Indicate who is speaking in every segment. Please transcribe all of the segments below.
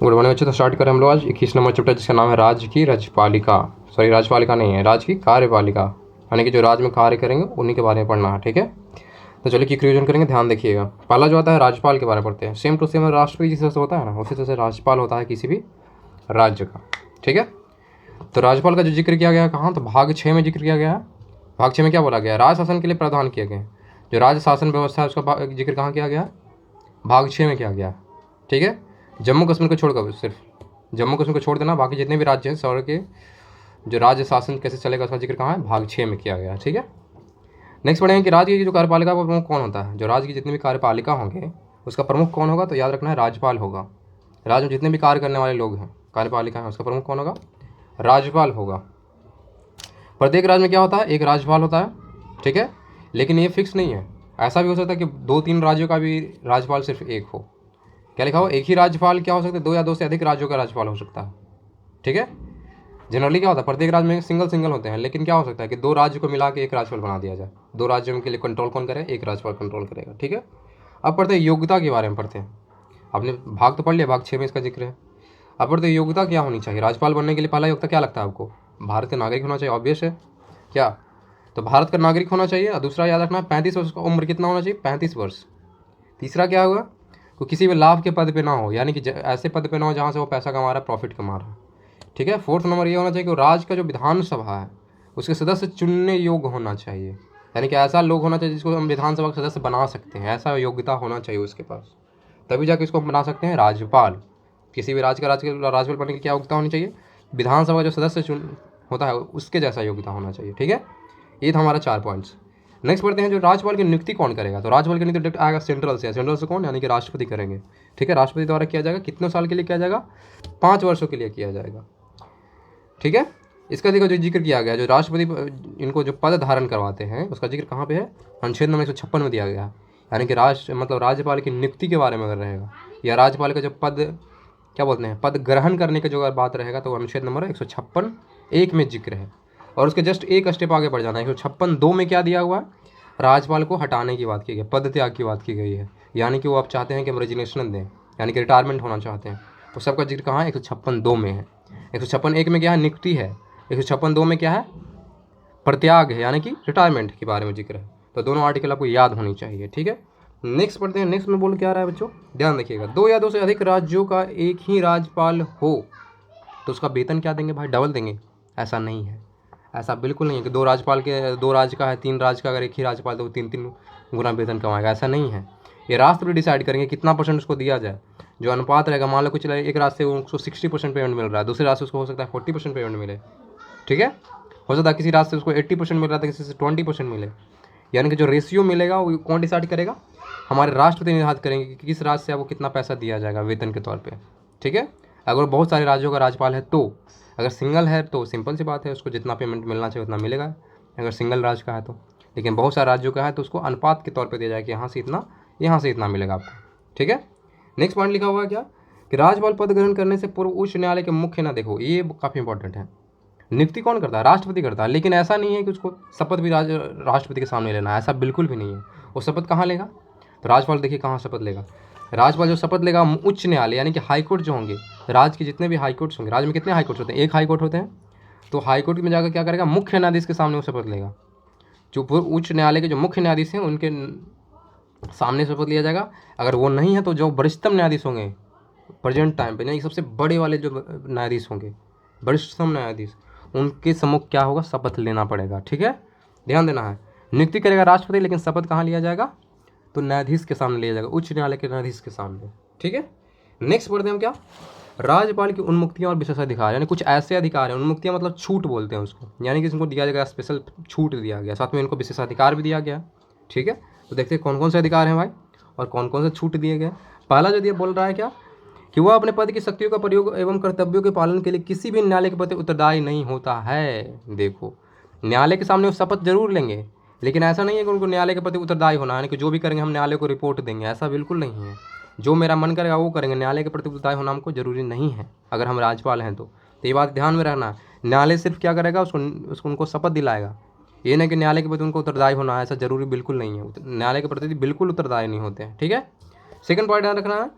Speaker 1: Good morning बच्चों। तो start करें हम लोग आज 21 नंबर चैप्टर जिसका नाम है राज की रजपालिका। सॉरी, राजपालिका नहीं है, राज की कार्यपालिका, यानी कि जो राज में कार्य करेंगे उन्हीं के बारे में पढ़ना है। ठीक है, तो चलिए क्विक रिवीजन करेंगे, ध्यान देखिएगा। पहला जो आता है राजपाल के बारे में पढ़ते हैं। सेम टू सेम राष्ट्रपति जिस तरह से होता है ना, उसी तरह से राजपाल होता है किसी भी राज्य का। ठीक है, तो राजपाल का जो जिक्र किया गया कहाँ, तो भाग 6 में जिक्र किया गया है। भाग 6 में क्या बोला गया, राज शासन के लिए प्रावधान किए गए। जो राज शासन व्यवस्था है उसका जिक्र कहाँ किया गया, भाग 6 में किया गया। ठीक है, जम्मू कश्मीर को छोड़कर, सिर्फ जम्मू कश्मीर को छोड़ देना, बाकी जितने भी राज्य हैं शहर के जो राज्य शासन कैसे चलेगा उसका जिक्र कहाँ है, भाग 6 में किया गया। ठीक है, नेक्स्ट पढ़ेंगे कि राज्य की जो कार्यपालिका वो प्रमुख कौन होता है। जो राज्य की जितनी भी कार्यपालिका होंगे उसका प्रमुख कौन होगा, तो याद रखना है राज्यपाल होगा। राज्य में जितने भी कार्य करने वाले लोग हैं, कार्यपालिका है, उसका प्रमुख कौन होगा, राज्यपाल होगा। प्रत्येक राज्य में क्या होता है, एक राज्यपाल होता है। ठीक है, लेकिन ये फिक्स नहीं है, ऐसा भी हो सकता है कि 2-3 राज्यों का भी राज्यपाल सिर्फ एक हो। क्या लिखा हो, एक ही राज्यपाल क्या हो सकता है, 2 या 2 से अधिक राज्यों का राज्यपाल हो सकता है। ठीक है, जनरली क्या होता है प्रत्येक राज्य में सिंगल होते हैं, लेकिन क्या हो सकता है कि 2 राज्य को मिला के एक राज्यपाल बना दिया जाए। 2 राज्यों के लिए कंट्रोल कौन करे, एक राज्यपाल कंट्रोल करेगा। ठीक है, अब पढ़ते हैं योग्यता के बारे में पढ़ते हैं। आपने भाग तो पढ़ लिया, भाग 6 में इसका जिक्र है। अब पढ़ते हैं योग्यता क्या होनी चाहिए राज्यपाल बनने के लिए। पहला योग्यता क्या लगता है आपको, भारत का नागरिक होना चाहिए, ऑब्वियस है क्या, तो भारत का नागरिक होना चाहिए। और दूसरा याद रखना 35 वर्ष का उम्र कितना होना चाहिए, 35 वर्ष। तीसरा क्या होगा, को किसी भी लाभ के पद पे ना हो, यानी कि ऐसे पद पे ना हो जहाँ से वो पैसा कमा रहा है, प्रॉफिट कमा रहा है। ठीक है, 4th नंबर ये होना चाहिए कि राज्य का जो विधानसभा है उसके सदस्य चुनने योग्य होना चाहिए, यानी कि ऐसा लोग होना चाहिए जिसको हम विधानसभा का सदस्य बना सकते हैं, ऐसा योग्यता होना चाहिए उसके पास, तभी जाके इसको बना सकते हैं राज्यपाल। किसी भी राज्य का राज्यपाल बनने की क्या योग्यता होनी चाहिए, विधानसभा का जो सदस्य चुन होता है उसके जैसा योग्यता होना चाहिए। ठीक है, ये था हमारा 4 पॉइंट्स। नेक्स्ट पढ़ते हैं जो राज्यपाल की नियुक्ति कौन करेगा। तो राज्यपाल की नियुक्ति डायरेक्ट आएगा सेंट्रल से। सेंट्रल से कौन, यानी कि राष्ट्रपति करेंगे। ठीक है, राष्ट्रपति द्वारा किया जाएगा। कितने साल के लिए किया जाएगा, 5 वर्षों के लिए किया जाएगा। ठीक है, इसका देखो जो जिक्र किया गया, जो राष्ट्रपति इनको जो पद धारण करवाते हैं उसका जिक्र कहाँ पे है, अनुच्छेद नंबर 156 में दिया गया है। यानी कि राज्यपाल की नियुक्ति के बारे में अगर रहेगा, या राज्यपाल का जो पद क्या बोलते हैं, पद ग्रहण करने की जो अगर बात रहेगा, तो अनुच्छेद नंबर 156(1) में जिक्र है। और उसके जस्ट एक स्टेप आगे बढ़ जाना है। 156(2) में क्या दिया हुआ है, राज्यपाल को हटाने की बात की गई, पद त्याग की बात की गई है। यानी कि वो आप चाहते हैं कि हम रेजिग्नेशन दें, यानी कि रिटायरमेंट होना चाहते हैं। तो सबका जिक्र कहाँ है, 156(2) में है। 156(1) में क्या है, नियुक्ति है। 156(2) में क्या है, प्रत्याग है, यानी कि रिटायरमेंट के बारे में जिक्र है। तो दोनों आर्टिकल आपको याद होनी चाहिए। ठीक है, नेक्स्ट पढ़ते हैं। नेक्स्ट में बोल क्या रहा है बच्चों, ध्यान रखिएगा। 2 या 2 से अधिक राज्यों का एक ही राज्यपाल हो तो उसका वेतन क्या देंगे भाई, डबल देंगे। ऐसा नहीं है, ऐसा बिल्कुल नहीं है कि 2 राज्यपाल के 2 राज्य का है, 3 राज्य का अगर एक ही राज्यपाल तो 3-3 गुना वेतन कमाएगा, ऐसा नहीं है। ये राष्ट्रपति डिसाइड करेंगे कितना % उसको दिया जाए। जो अनुपात रहेगा, मान लो कुछ एक राज्य से उसको 60% पेमेंट मिल रहा है, दूसरे राज्य से उसको हो सकता है 40% पेमेंट मिले। ठीक है, हो सकता है किसी राज्य से उसको 80% मिल रहा था, किसी से 20% मिले। यानी कि जो रेशियो मिलेगा वो कौन डिसाइड करेगा, हमारे राष्ट्रपति निर्धारित करेंगे कि किस राज्य से आपको कितना पैसा दिया जाएगा वेतन के तौर पे। ठीक है, अगर बहुत सारे राज्यों का राज्यपाल है तो, अगर सिंगल है तो सिंपल सी बात है, उसको जितना पेमेंट मिलना चाहिए उतना मिलेगा, अगर सिंगल राज्य का है तो। लेकिन बहुत सारे राज्यों का है तो उसको अनुपात के तौर पर दिया जाएगा कि यहाँ से इतना, यहाँ से इतना मिलेगा आपको। ठीक है, नेक्स्ट पॉइंट लिखा हुआ है क्या, कि राज्यपाल पद ग्रहण करने से पूर्व उच्च न्यायालय के मुख्य ना, देखो ये काफ़ी इंपॉर्टेंट है। नियुक्ति कौन करता है, राष्ट्रपति करता है। लेकिन ऐसा नहीं है कि उसको शपथ भी राष्ट्रपति के सामने लेना है, ऐसा बिल्कुल भी नहीं है। वो शपथ कहाँ लेगा, तो राज्यपाल देखिए कहाँ शपथ लेगा। राज्यपाल जो शपथ लेगा उच्च न्यायालय, यानी कि हाईकोर्ट जो होंगे, राज्य के जितने भी हाईकोर्ट्स होंगे, राज्य में कितने हाईकोर्ट्स होते हैं, एक हाईकोर्ट होते हैं, तो हाईकोर्ट में जाकर क्या करेगा, मुख्य न्यायाधीश के सामने वो शपथ लेगा। जो उच्च न्यायालय के जो मुख्य न्यायाधीश हैं उनके सामने शपथ लिया जाएगा। अगर वो नहीं है तो जो वरिष्ठतम न्यायाधीश होंगे प्रेजेंट टाइम पे, यानी सबसे बड़े वाले जो न्यायाधीश होंगे, वरिष्ठतम न्यायाधीश, उनके सम्मुख क्या होगा, शपथ लेना पड़ेगा। ठीक है, ध्यान देना है। नियुक्ति करेगा राष्ट्रपति, लेकिन शपथ कहाँ लिया जाएगा, तो न्यायाधीश के सामने लिया जाएगा, उच्च न्यायालय के न्यायाधीश के सामने। ठीक है, नेक्स्ट पढ़ते हैं हम क्या, राज्यपाल की उन्मुक्तियां और विशेषाधिकार, यानी कुछ ऐसे अधिकार हैं, उन्मुक्तियां मतलब छूट बोलते हैं उसको, यानी कि इनको दिया जाएगा स्पेशल छूट दिया गया, साथ में इनको विशेषाधिकार भी दिया गया। ठीक है, तो देखते हैं कौन कौन से अधिकार हैं भाई और कौन कौन से छूट दिए गए। पहला जो दिया बोल रहा है क्या, कि वह अपने पद की शक्तियों का प्रयोग एवं कर्तव्यों के पालन के लिए किसी भी न्यायालय के प्रति उत्तरदायी नहीं होता है। देखो, न्यायालय के सामने वो शपथ जरूर लेंगे, लेकिन ऐसा नहीं है कि उनको न्यायालय के प्रति उत्तरदायी होना, यानी कि जो भी करेंगे हम न्यायालय को रिपोर्ट देंगे, ऐसा बिल्कुल नहीं है। जो मेरा मन करेगा वो करेंगे, न्यायालय के प्रति उत्तरदायी होना हमको जरूरी नहीं है अगर हम राज्यपाल हैं तो ये बात ध्यान में रखना। न्यायालय सिर्फ क्या करेगा, उसको उनको शपथ दिलाएगा, ये नहीं कि न्यायालय के प्रति उनको उत्तरदायी होना है, ऐसा जरूरी बिल्कुल नहीं है। न्यायालय के प्रति बिल्कुल उत्तरदायी नहीं होते हैं। ठीक है, सेकंड पॉइंट ध्यान रखना है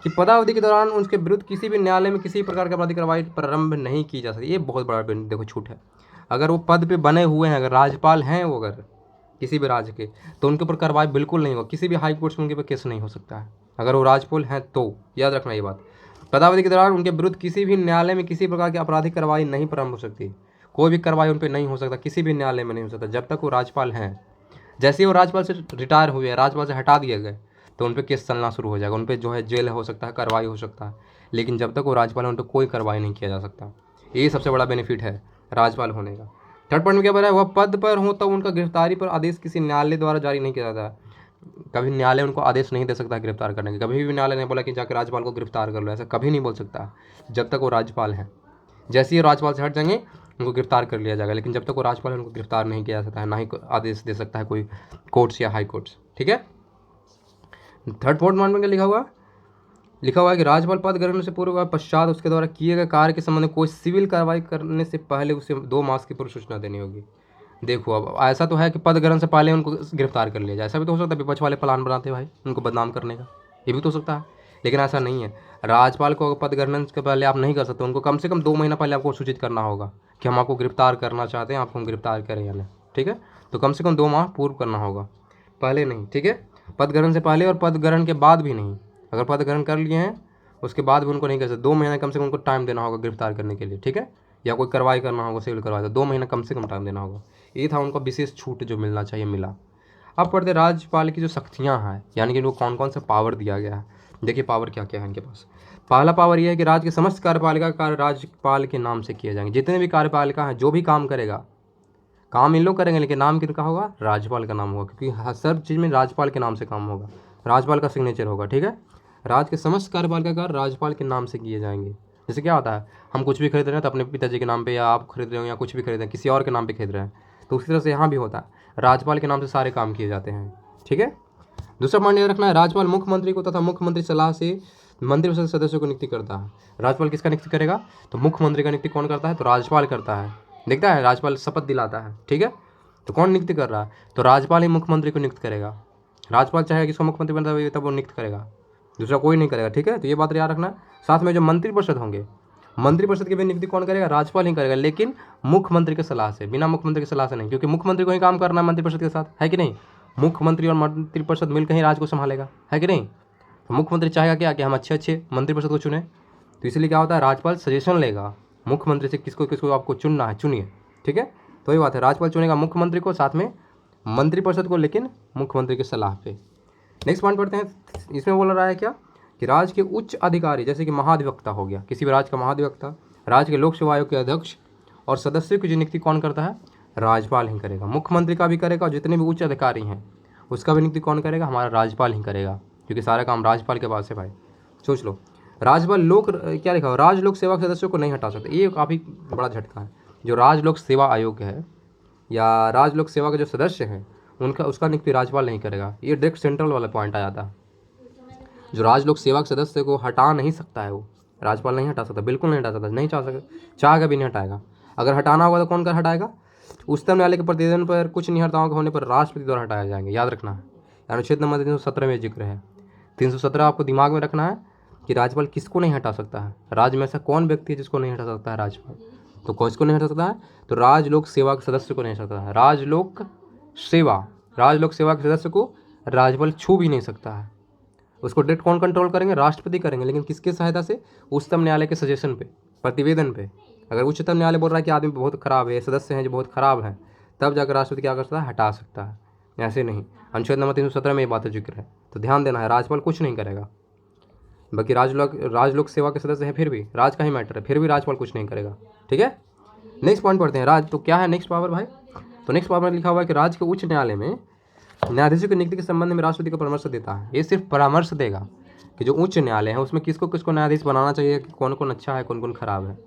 Speaker 1: कि पदावधि के दौरान उनके विरुद्ध किसी भी न्यायालय में किसी प्रकार की आपराधिक कार्रवाई प्रारंभ नहीं की जा सकती। ये बहुत बड़ा देखो छूट है। अगर वो पद पे बने हुए हैं, अगर राज्यपाल हैं वो, अगर किसी भी राज्य के, तो उनके ऊपर कार्रवाई बिल्कुल नहीं होगा। किसी भी हाई कोर्ट में उनके ऊपर केस नहीं हो सकता है अगर वो राज्यपाल हैं तो। याद रखना ये बात। पदावधि के दौरान उनके विरुद्ध किसी भी न्यायालय में किसी प्रकार की आपराधिक कार्रवाई नहीं प्रारंभ हो सकती। कोई भी कार्रवाई उन पर नहीं हो सकता, किसी भी न्यायालय में नहीं हो सकता जब तक वो राज्यपाल हैं। जैसे ही वो राज्यपाल से रिटायर हुए, राज्यपाल से हटा दिए गए, तो उन पर केस चलना शुरू हो जाएगा। उन पर जो है जेल हो सकता है, कार्रवाई हो सकता है, लेकिन जब तक वो राज्यपाल है उन पर कोई कार्रवाई नहीं किया जा सकता। यही सबसे बड़ा बेनिफिट है राज्यपाल होने का। थर्ड पॉइंट में क्या बोला है, वह पद पर हो तब उनका गिरफ्तारी पर आदेश किसी न्यायालय द्वारा जारी नहीं किया जाता है। कभी न्यायालय उनको आदेश नहीं दे सकता गिरफ्तार करने का। कभी भी न्यायालय ने बोला कि जाकर राज्यपाल को गिरफ्तार कर लो, ऐसा कभी नहीं बोल सकता जब तक वो राज्यपाल हैं। जैसे ही राज्यपाल से हट जाएंगे उनको गिरफ्तार कर लिया जाएगा, लेकिन जब तक वो राज्यपाल है उनको गिरफ्तार नहीं किया जा सकता है, ना ही आदेश दे सकता है कोई कोर्ट्स या हाई कोर्ट्स। ठीक है। थर्ड फोर्थ पॉइंट में क्या लिखा हुआ है कि राज्यपाल पद ग्रहण से पूर्व व पश्चात उसके द्वारा किए गए कार्य के संबंध में कोई सिविल कार्रवाई करने से पहले उसे 2 मास की पूर्व सूचना देनी होगी। देखो अब ऐसा तो है कि पद ग्रहण से पहले उनको गिरफ्तार कर लिया जाए, ऐसा भी तो हो सकता है। विपक्ष वाले प्लान बनाते हैं भाई उनको बदनाम करने का, ये भी तो हो सकता है, लेकिन ऐसा नहीं है। राज्यपाल को पद ग्रहण के पहले आप नहीं कर सकते, उनको कम से कम 2 महीना पहले आपको सूचित करना होगा कि हम आपको गिरफ्तार करना चाहते हैं, आपको हम गिरफ्तार करें या नहीं। ठीक है, तो कम से कम 2 माह पूर्व करना होगा, पहले नहीं। ठीक है, पद ग्रहण से पहले और पद ग्रहण के बाद भी नहीं। अगर पद ग्रहण कर लिए हैं उसके बाद भी उनको नहीं कर सकते, 2 महीने कम से कम उनको टाइम देना होगा गिरफ्तार करने के लिए। ठीक है, या कोई कार्रवाई करना होगा, सिविल कार्रवाई, तो 2 महीने कम से कम टाइम देना होगा। ये था उनका विशेष छूट जो मिलना चाहिए, मिला। अब पढ़ते राज्यपाल की जो शक्तियाँ हैं, यानी कि इनको कौन कौन सा पावर दिया गया है। देखिए पावर क्या क्या है इनके पास। पहला पावर यह है कि राज्य के समस्त कार्यपालिका कार्य राज्यपाल के नाम से किए जाएंगे। जितने भी कार्यपालिका हैं, जो भी काम करेगा, काम इन लोग करेंगे, लेकिन नाम किनका होगा, राज्यपाल का नाम होगा, क्योंकि सब चीज़ में राज्यपाल के नाम से काम होगा, राज्यपाल का सिग्नेचर होगा। ठीक है, राज्य के समस्त कार्यपालिका कार्य राज्यपाल के नाम से किए जाएंगे। जैसे क्या होता है, हम कुछ भी खरीद रहे हैं तो अपने पिताजी के नाम पे, या आप खरीद रहे हो या कुछ भी खरीद रहे हैं किसी और के नाम पे खरीद रहे हैं, तो उसी तरह से यहाँ भी होता है, राज्यपाल के नाम से सारे काम किए जाते हैं। ठीक है, दूसरा पॉइंट याद रखना है, राज्यपाल मुख्यमंत्री को तथा मुख्यमंत्री सलाह से मंत्रिपरिषद सदस्यों को नियुक्ति करता है। राज्यपाल किसका नियुक्ति करेगा, तो मुख्यमंत्री का नियुक्ति कौन करता है, तो राज्यपाल करता है। देखता है, राज्यपाल शपथ दिलाता है। ठीक है, तो कौन नियुक्ति कर रहा है, तो राज्यपाल ही मुख्यमंत्री को नियुक्त करेगा। राज्यपाल चाहेगा किसको मुख्यमंत्री बनता है तब वो नियुक्त करेगा, दूसरा कोई नहीं करेगा। ठीक है, तो ये बात याद रखना। साथ में जो मंत्रिपरिषद होंगे, मंत्रिपरिषद की भी नियुक्ति कौन करेगा, राज्यपाल ही करेगा, लेकिन मुख्यमंत्री की सलाह से, बिना मुख्यमंत्री की सलाह से नहीं, क्योंकि मुख्यमंत्री को ही काम करना है मंत्रिपरिषद के साथ, है कि नहीं। मुख्यमंत्री और मंत्रिपरिषद मिलकर ही राज्य को संभालेगा, है कि नहीं। तो मुख्यमंत्री चाहेगा क्या कि हम अच्छे अच्छे मंत्रिपरिषद को चुने, तो इसलिए क्या होता है, राज्यपाल सजेशन लेगा मुख्यमंत्री से किसको किसको आपको चुनना है, चुनिए। ठीक है, तो ये बात है, राज्यपाल चुनेगा मुख्यमंत्री को, साथ में मंत्रिपरिषद को, लेकिन मुख्यमंत्री की सलाह पे। नेक्स्ट पॉइंट पढ़ते हैं। इसमें बोल रहा है क्या कि राज्य के उच्च अधिकारी, जैसे कि महाधिवक्ता हो गया, किसी भी राज्य का महाधिवक्ता, राज्य के लोक सेवा आयोग के अध्यक्ष और सदस्यों की नियुक्ति कौन करता है, राज्यपाल ही करेगा। मुख्यमंत्री का भी करेगा, और जितने भी उच्च अधिकारी हैं उसका भी नियुक्ति कौन करेगा, हमारा राज्यपाल ही करेगा, क्योंकि सारा काम राज्यपाल के पास है भाई। सोच लो, राज्यपाल क्या लिखा हो, राज्य लोक सेवा के सदस्यों को नहीं हटा सकते। ये काफ़ी बड़ा झटका है। जो राज्य लोक सेवा आयोग है या राज्य लोक सेवा के जो सदस्य हैं उनका, उसका नियुक्ति राज्यपाल नहीं करेगा। ये डायरेक्ट सेंट्रल वाला पॉइंट आ जाता है। जो राज्य लोक सेवा के सदस्य को हटा नहीं सकता है, वो राज्यपाल नहीं हटा सकता, बिल्कुल नहीं हटा सकता, नहीं चाह सकता, चाहेगा भी नहीं हटाएगा। अगर हटाना होगा तो कौन कर हटाएगा, उच्चतम न्यायालय के प्रतिवेदन पर कुछ निहरताओं के होने पर राष्ट्रपति द्वारा हटाए जाएंगे। याद रखना है, अनुच्छेद नंबर 317 में जिक्र है। 317 आपको दिमाग में रखना है कि राज्यपाल किसको नहीं हटा सकता है। राज्य में ऐसा कौन व्यक्ति है जिसको नहीं हटा सकता है राज्यपाल, तो किसको नहीं हटा सकता है, तो राज्य लोक सेवा के सदस्य को नहीं हटा सकता है। राज्य लोक सेवा के सदस्य को राज्यपाल छू भी नहीं सकता है। उसको डायरेक्ट कौन कंट्रोल करेंगे, राष्ट्रपति करेंगे, लेकिन किसके सहायता से, उच्चतम न्यायालय के सजेशन पे, प्रतिवेदन पे। अगर उच्चतम न्यायालय बोल रहा है कि आदमी बहुत खराब है, सदस्य हैं जो बहुत खराब हैं, तब जाकर राष्ट्रपति क्या कर सकता है, हटा सकता है, ऐसे नहीं। अनुच्छेद नंबर 317 में ये बात जिक्र है, तो ध्यान देना है, राज्यपाल कुछ नहीं करेगा। बाकी राज्य लोक सेवा के सदस्य हैं, फिर भी राज्य का ही मैटर है, फिर भी राज्यपाल कुछ नहीं करेगा। ठीक है, नेक्स्ट पॉइंट पढ़ते हैं। राज्य तो क्या है नेक्स्ट पावर भाई, तो नेक्स्ट पावर में लिखा हुआ है कि राज्य के उच्च न्यायालय में न्यायाधीशों की नियुक्ति के संबंध में राष्ट्रपति को परामर्श देता है। ये सिर्फ परामर्श देगा कि जो उच्च न्यायालय है उसमें किसको किसको न्यायाधीश बनाना चाहिए, कि कौन कौन अच्छा है, कौन कौन खराब है,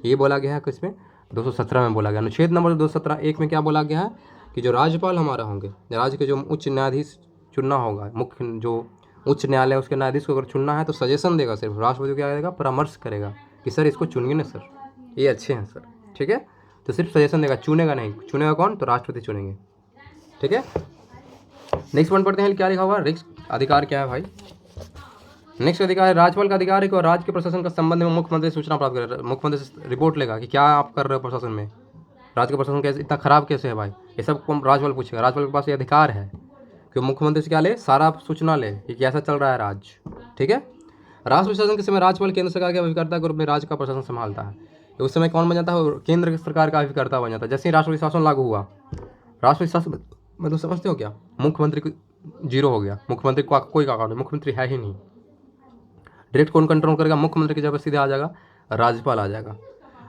Speaker 1: ये बोला गया है। किसमें, 217 में बोला गया। अनुच्छेद नंबर 217(1) में क्या बोला गया है कि जो राज्यपाल हमारा होंगे, राज्य के जो उच्च न्यायाधीश चुनना होगा, मुख्य जो उच्च न्यायालय उसके न्यायाधीश को अगर चुनना है तो सजेशन देगा, सिर्फ राष्ट्रपति क्या करेगा, परामर्श करेगा कि सर इसको चुनिए ना सर, ये अच्छे हैं सर। ठीक है, तो सिर्फ सजेशन देगा, चुनेगा नहीं। चुनेगा कौन, तो राष्ट्रपति चुनेंगे। ठीक है, नेक्स्ट पॉइंट पढ़ते हैं, क्या लिखा हुआ, रिक्त अधिकार क्या है भाई, नेक्स्ट अधिकार है राज्यपाल का अधिकार है कि राज्य के प्रशासन का संबंध में मुख्यमंत्री से सूचना प्राप्त करे, मुख्यमंत्री से रिपोर्ट लेगा कि क्या आप कर रहे हो प्रशासन में, राज्य का प्रशासन कैसे इतना खराब कैसे है भाई, ये सब राज्यपाल पूछेगा। राज्यपाल के पास ये अधिकार है कि मुख्यमंत्री से क्या ले, सारा सूचना ले कि कैसा चल रहा है राज्य। ठीक है, राष्ट्र प्रशासन के समय राज्यपाल केंद्र सरकार के अभिकर्ता के रूप में राज्य का प्रशासन संभालता है। उस समय कौन बन जाता है, केंद्र सरकार का अभिकर्ता बन जाता है। जैसे ही राष्ट्रपति शासन लागू हुआ, राष्ट्रपति शासन मतलब समझते हो क्या, मुख्यमंत्री को जीरो हो गया, मुख्यमंत्री को कोई काम नहीं, मुख्यमंत्री है ही नहीं। डायरेक्ट कौन कंट्रोल करेगा, मुख्यमंत्री की जगह सीधे आ जाएगा राज्यपाल आ जाएगा।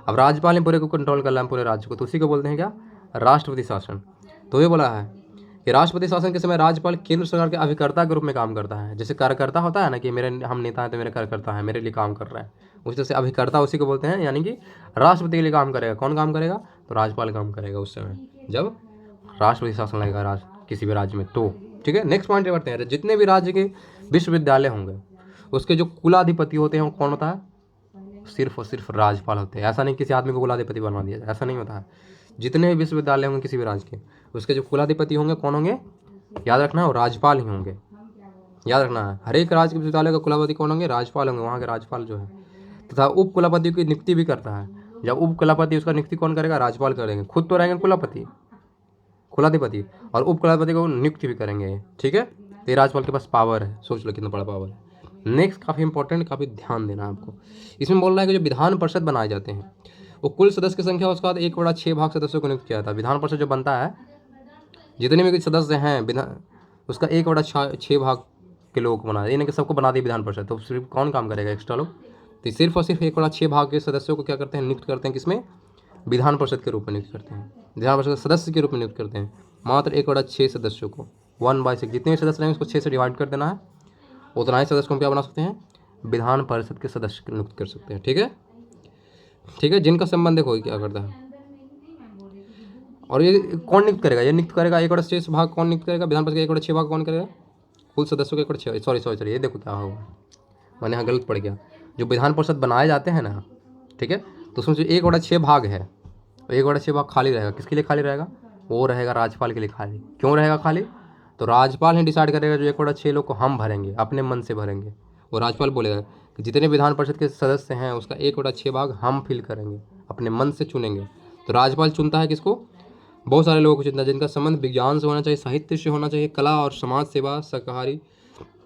Speaker 1: अब राज्यपाल ने पूरे को कंट्रोल कर लिया पूरे राज्य को, तो उसी को बोलते हैं क्या, राष्ट्रपति शासन। तो ये बोला है कि राष्ट्रपति शासन के समय राज्यपाल केंद्र सरकार के अभिकर्ता के रूप में काम करता है। जैसे कार्यकर्ता होता है ना कि मेरे हम नेता हैं तो मेरे कार्यकर्ता है, मेरे लिए काम कर रहे हैं, उस तरह से अभिकर्ता उसी को बोलते हैं, यानी कि राष्ट्रपति के लिए काम करेगा। कौन काम करेगा, तो राज्यपाल काम करेगा उस समय जब राष्ट्रपति शासन लगेगा किसी भी राज्य में। तो ठीक है, नेक्स्ट पॉइंट बढ़ते हैं। जितने भी राज्य के विश्वविद्यालय होंगे उसके जो कुलाधिपति होते हैं वो कौन होता है, सिर्फ और सिर्फ राज्यपाल होते हैं। ऐसा नहीं किसी आदमी को कुलाधिपति बनवा दिया जाए, ऐसा नहीं होता है। जितने भी विश्वविद्यालय होंगे किसी भी राज्य के, उसके जो कुलाधिपति होंगे कौन होंगे, याद रखना है, वो राज्यपाल ही होंगे। याद रखना है, हर एक राज्य के विश्वविद्यालय का कुलाधिपति कौन होंगे, राज्यपाल होंगे, वहाँ के राज्यपाल जो है। तथा उप कुलापति की नियुक्ति भी करता है। जब उप कुलापति, उसका नियुक्ति कौन करेगा, राज्यपाल करेंगे। खुद तो रहेंगे कुलापति कुलाधिपति, और उप कुलाधिपति को नियुक्ति भी करेंगे। ठीक है, तो राज्यपाल के पास पावर है, सोच लो कितना बड़ा पावर है। नेक्स्ट काफ़ी इंपॉर्टेंट, काफ़ी ध्यान देना आपको। इसमें बोल रहा है कि जो विधान परिषद बनाए जाते हैं वो कुल सदस्य की संख्या उसके बाद 1/6 भाग सदस्यों को नियुक्त किया जाता है। विधान परिषद जो बनता है, जितने भी सदस्य हैं विधान, उसका 1/6 भाग के लोगों को बना दिया, यानी कि सबको बना दिया विधान परिषद। तो सिर्फ कौन काम करेगा, एक्स्ट्रा लोग। तो सिर्फ और सिर्फ 1/6 भाग के सदस्यों को क्या करते हैं, नियुक्त करते हैं। किसमें, विधान परिषद के रूप में नियुक्त करते हैं, विधान परिषद सदस्य के रूप में नियुक्त करते हैं। मात्र 1/6 सदस्यों को, 1/6, जितने भी सदस्य रहेंगे उसको 6 से डिवाइड कर देना है, उतना ही सदस्य को हम क्या बना सकते हैं, विधान परिषद के सदस्य नियुक्त कर सकते हैं। ठीक है, ठीक है, जिनका संबंध देखो क्या करता है। और ये कौन नियुक्त करेगा, ये नियुक्त करेगा 1/6 भाग कौन नियुक्त करेगा, विधान परिषद के 1/6 भाग कौन करेगा, कुल सदस्यों के 1/6, सॉरी ये देखो क्या होगा, मैंने यहाँ गलत पढ़ गया। जो विधान परिषद बनाए जाते हैं ना, ठीक है, तो उसमें जो 1/6 भाग है, 1/6 भाग खाली रहेगा। किसके लिए खाली रहेगा, वो रहेगा राज्यपाल के लिए खाली। क्यों रहेगा खाली, तो राज्यपाल ही डिसाइड करेगा जो 1/6 लोग को हम भरेंगे, अपने मन से भरेंगे। वो राज्यपाल बोलेगा कि जितने विधान परिषद के सदस्य हैं उसका 1/6 भाग हम फिल करेंगे, अपने मन से चुनेंगे। तो राज्यपाल चुनता है किसको, बहुत सारे लोगों को चुनता है जिनका संबंध विज्ञान से होना चाहिए, साहित्य से होना चाहिए, कला और समाज सेवा,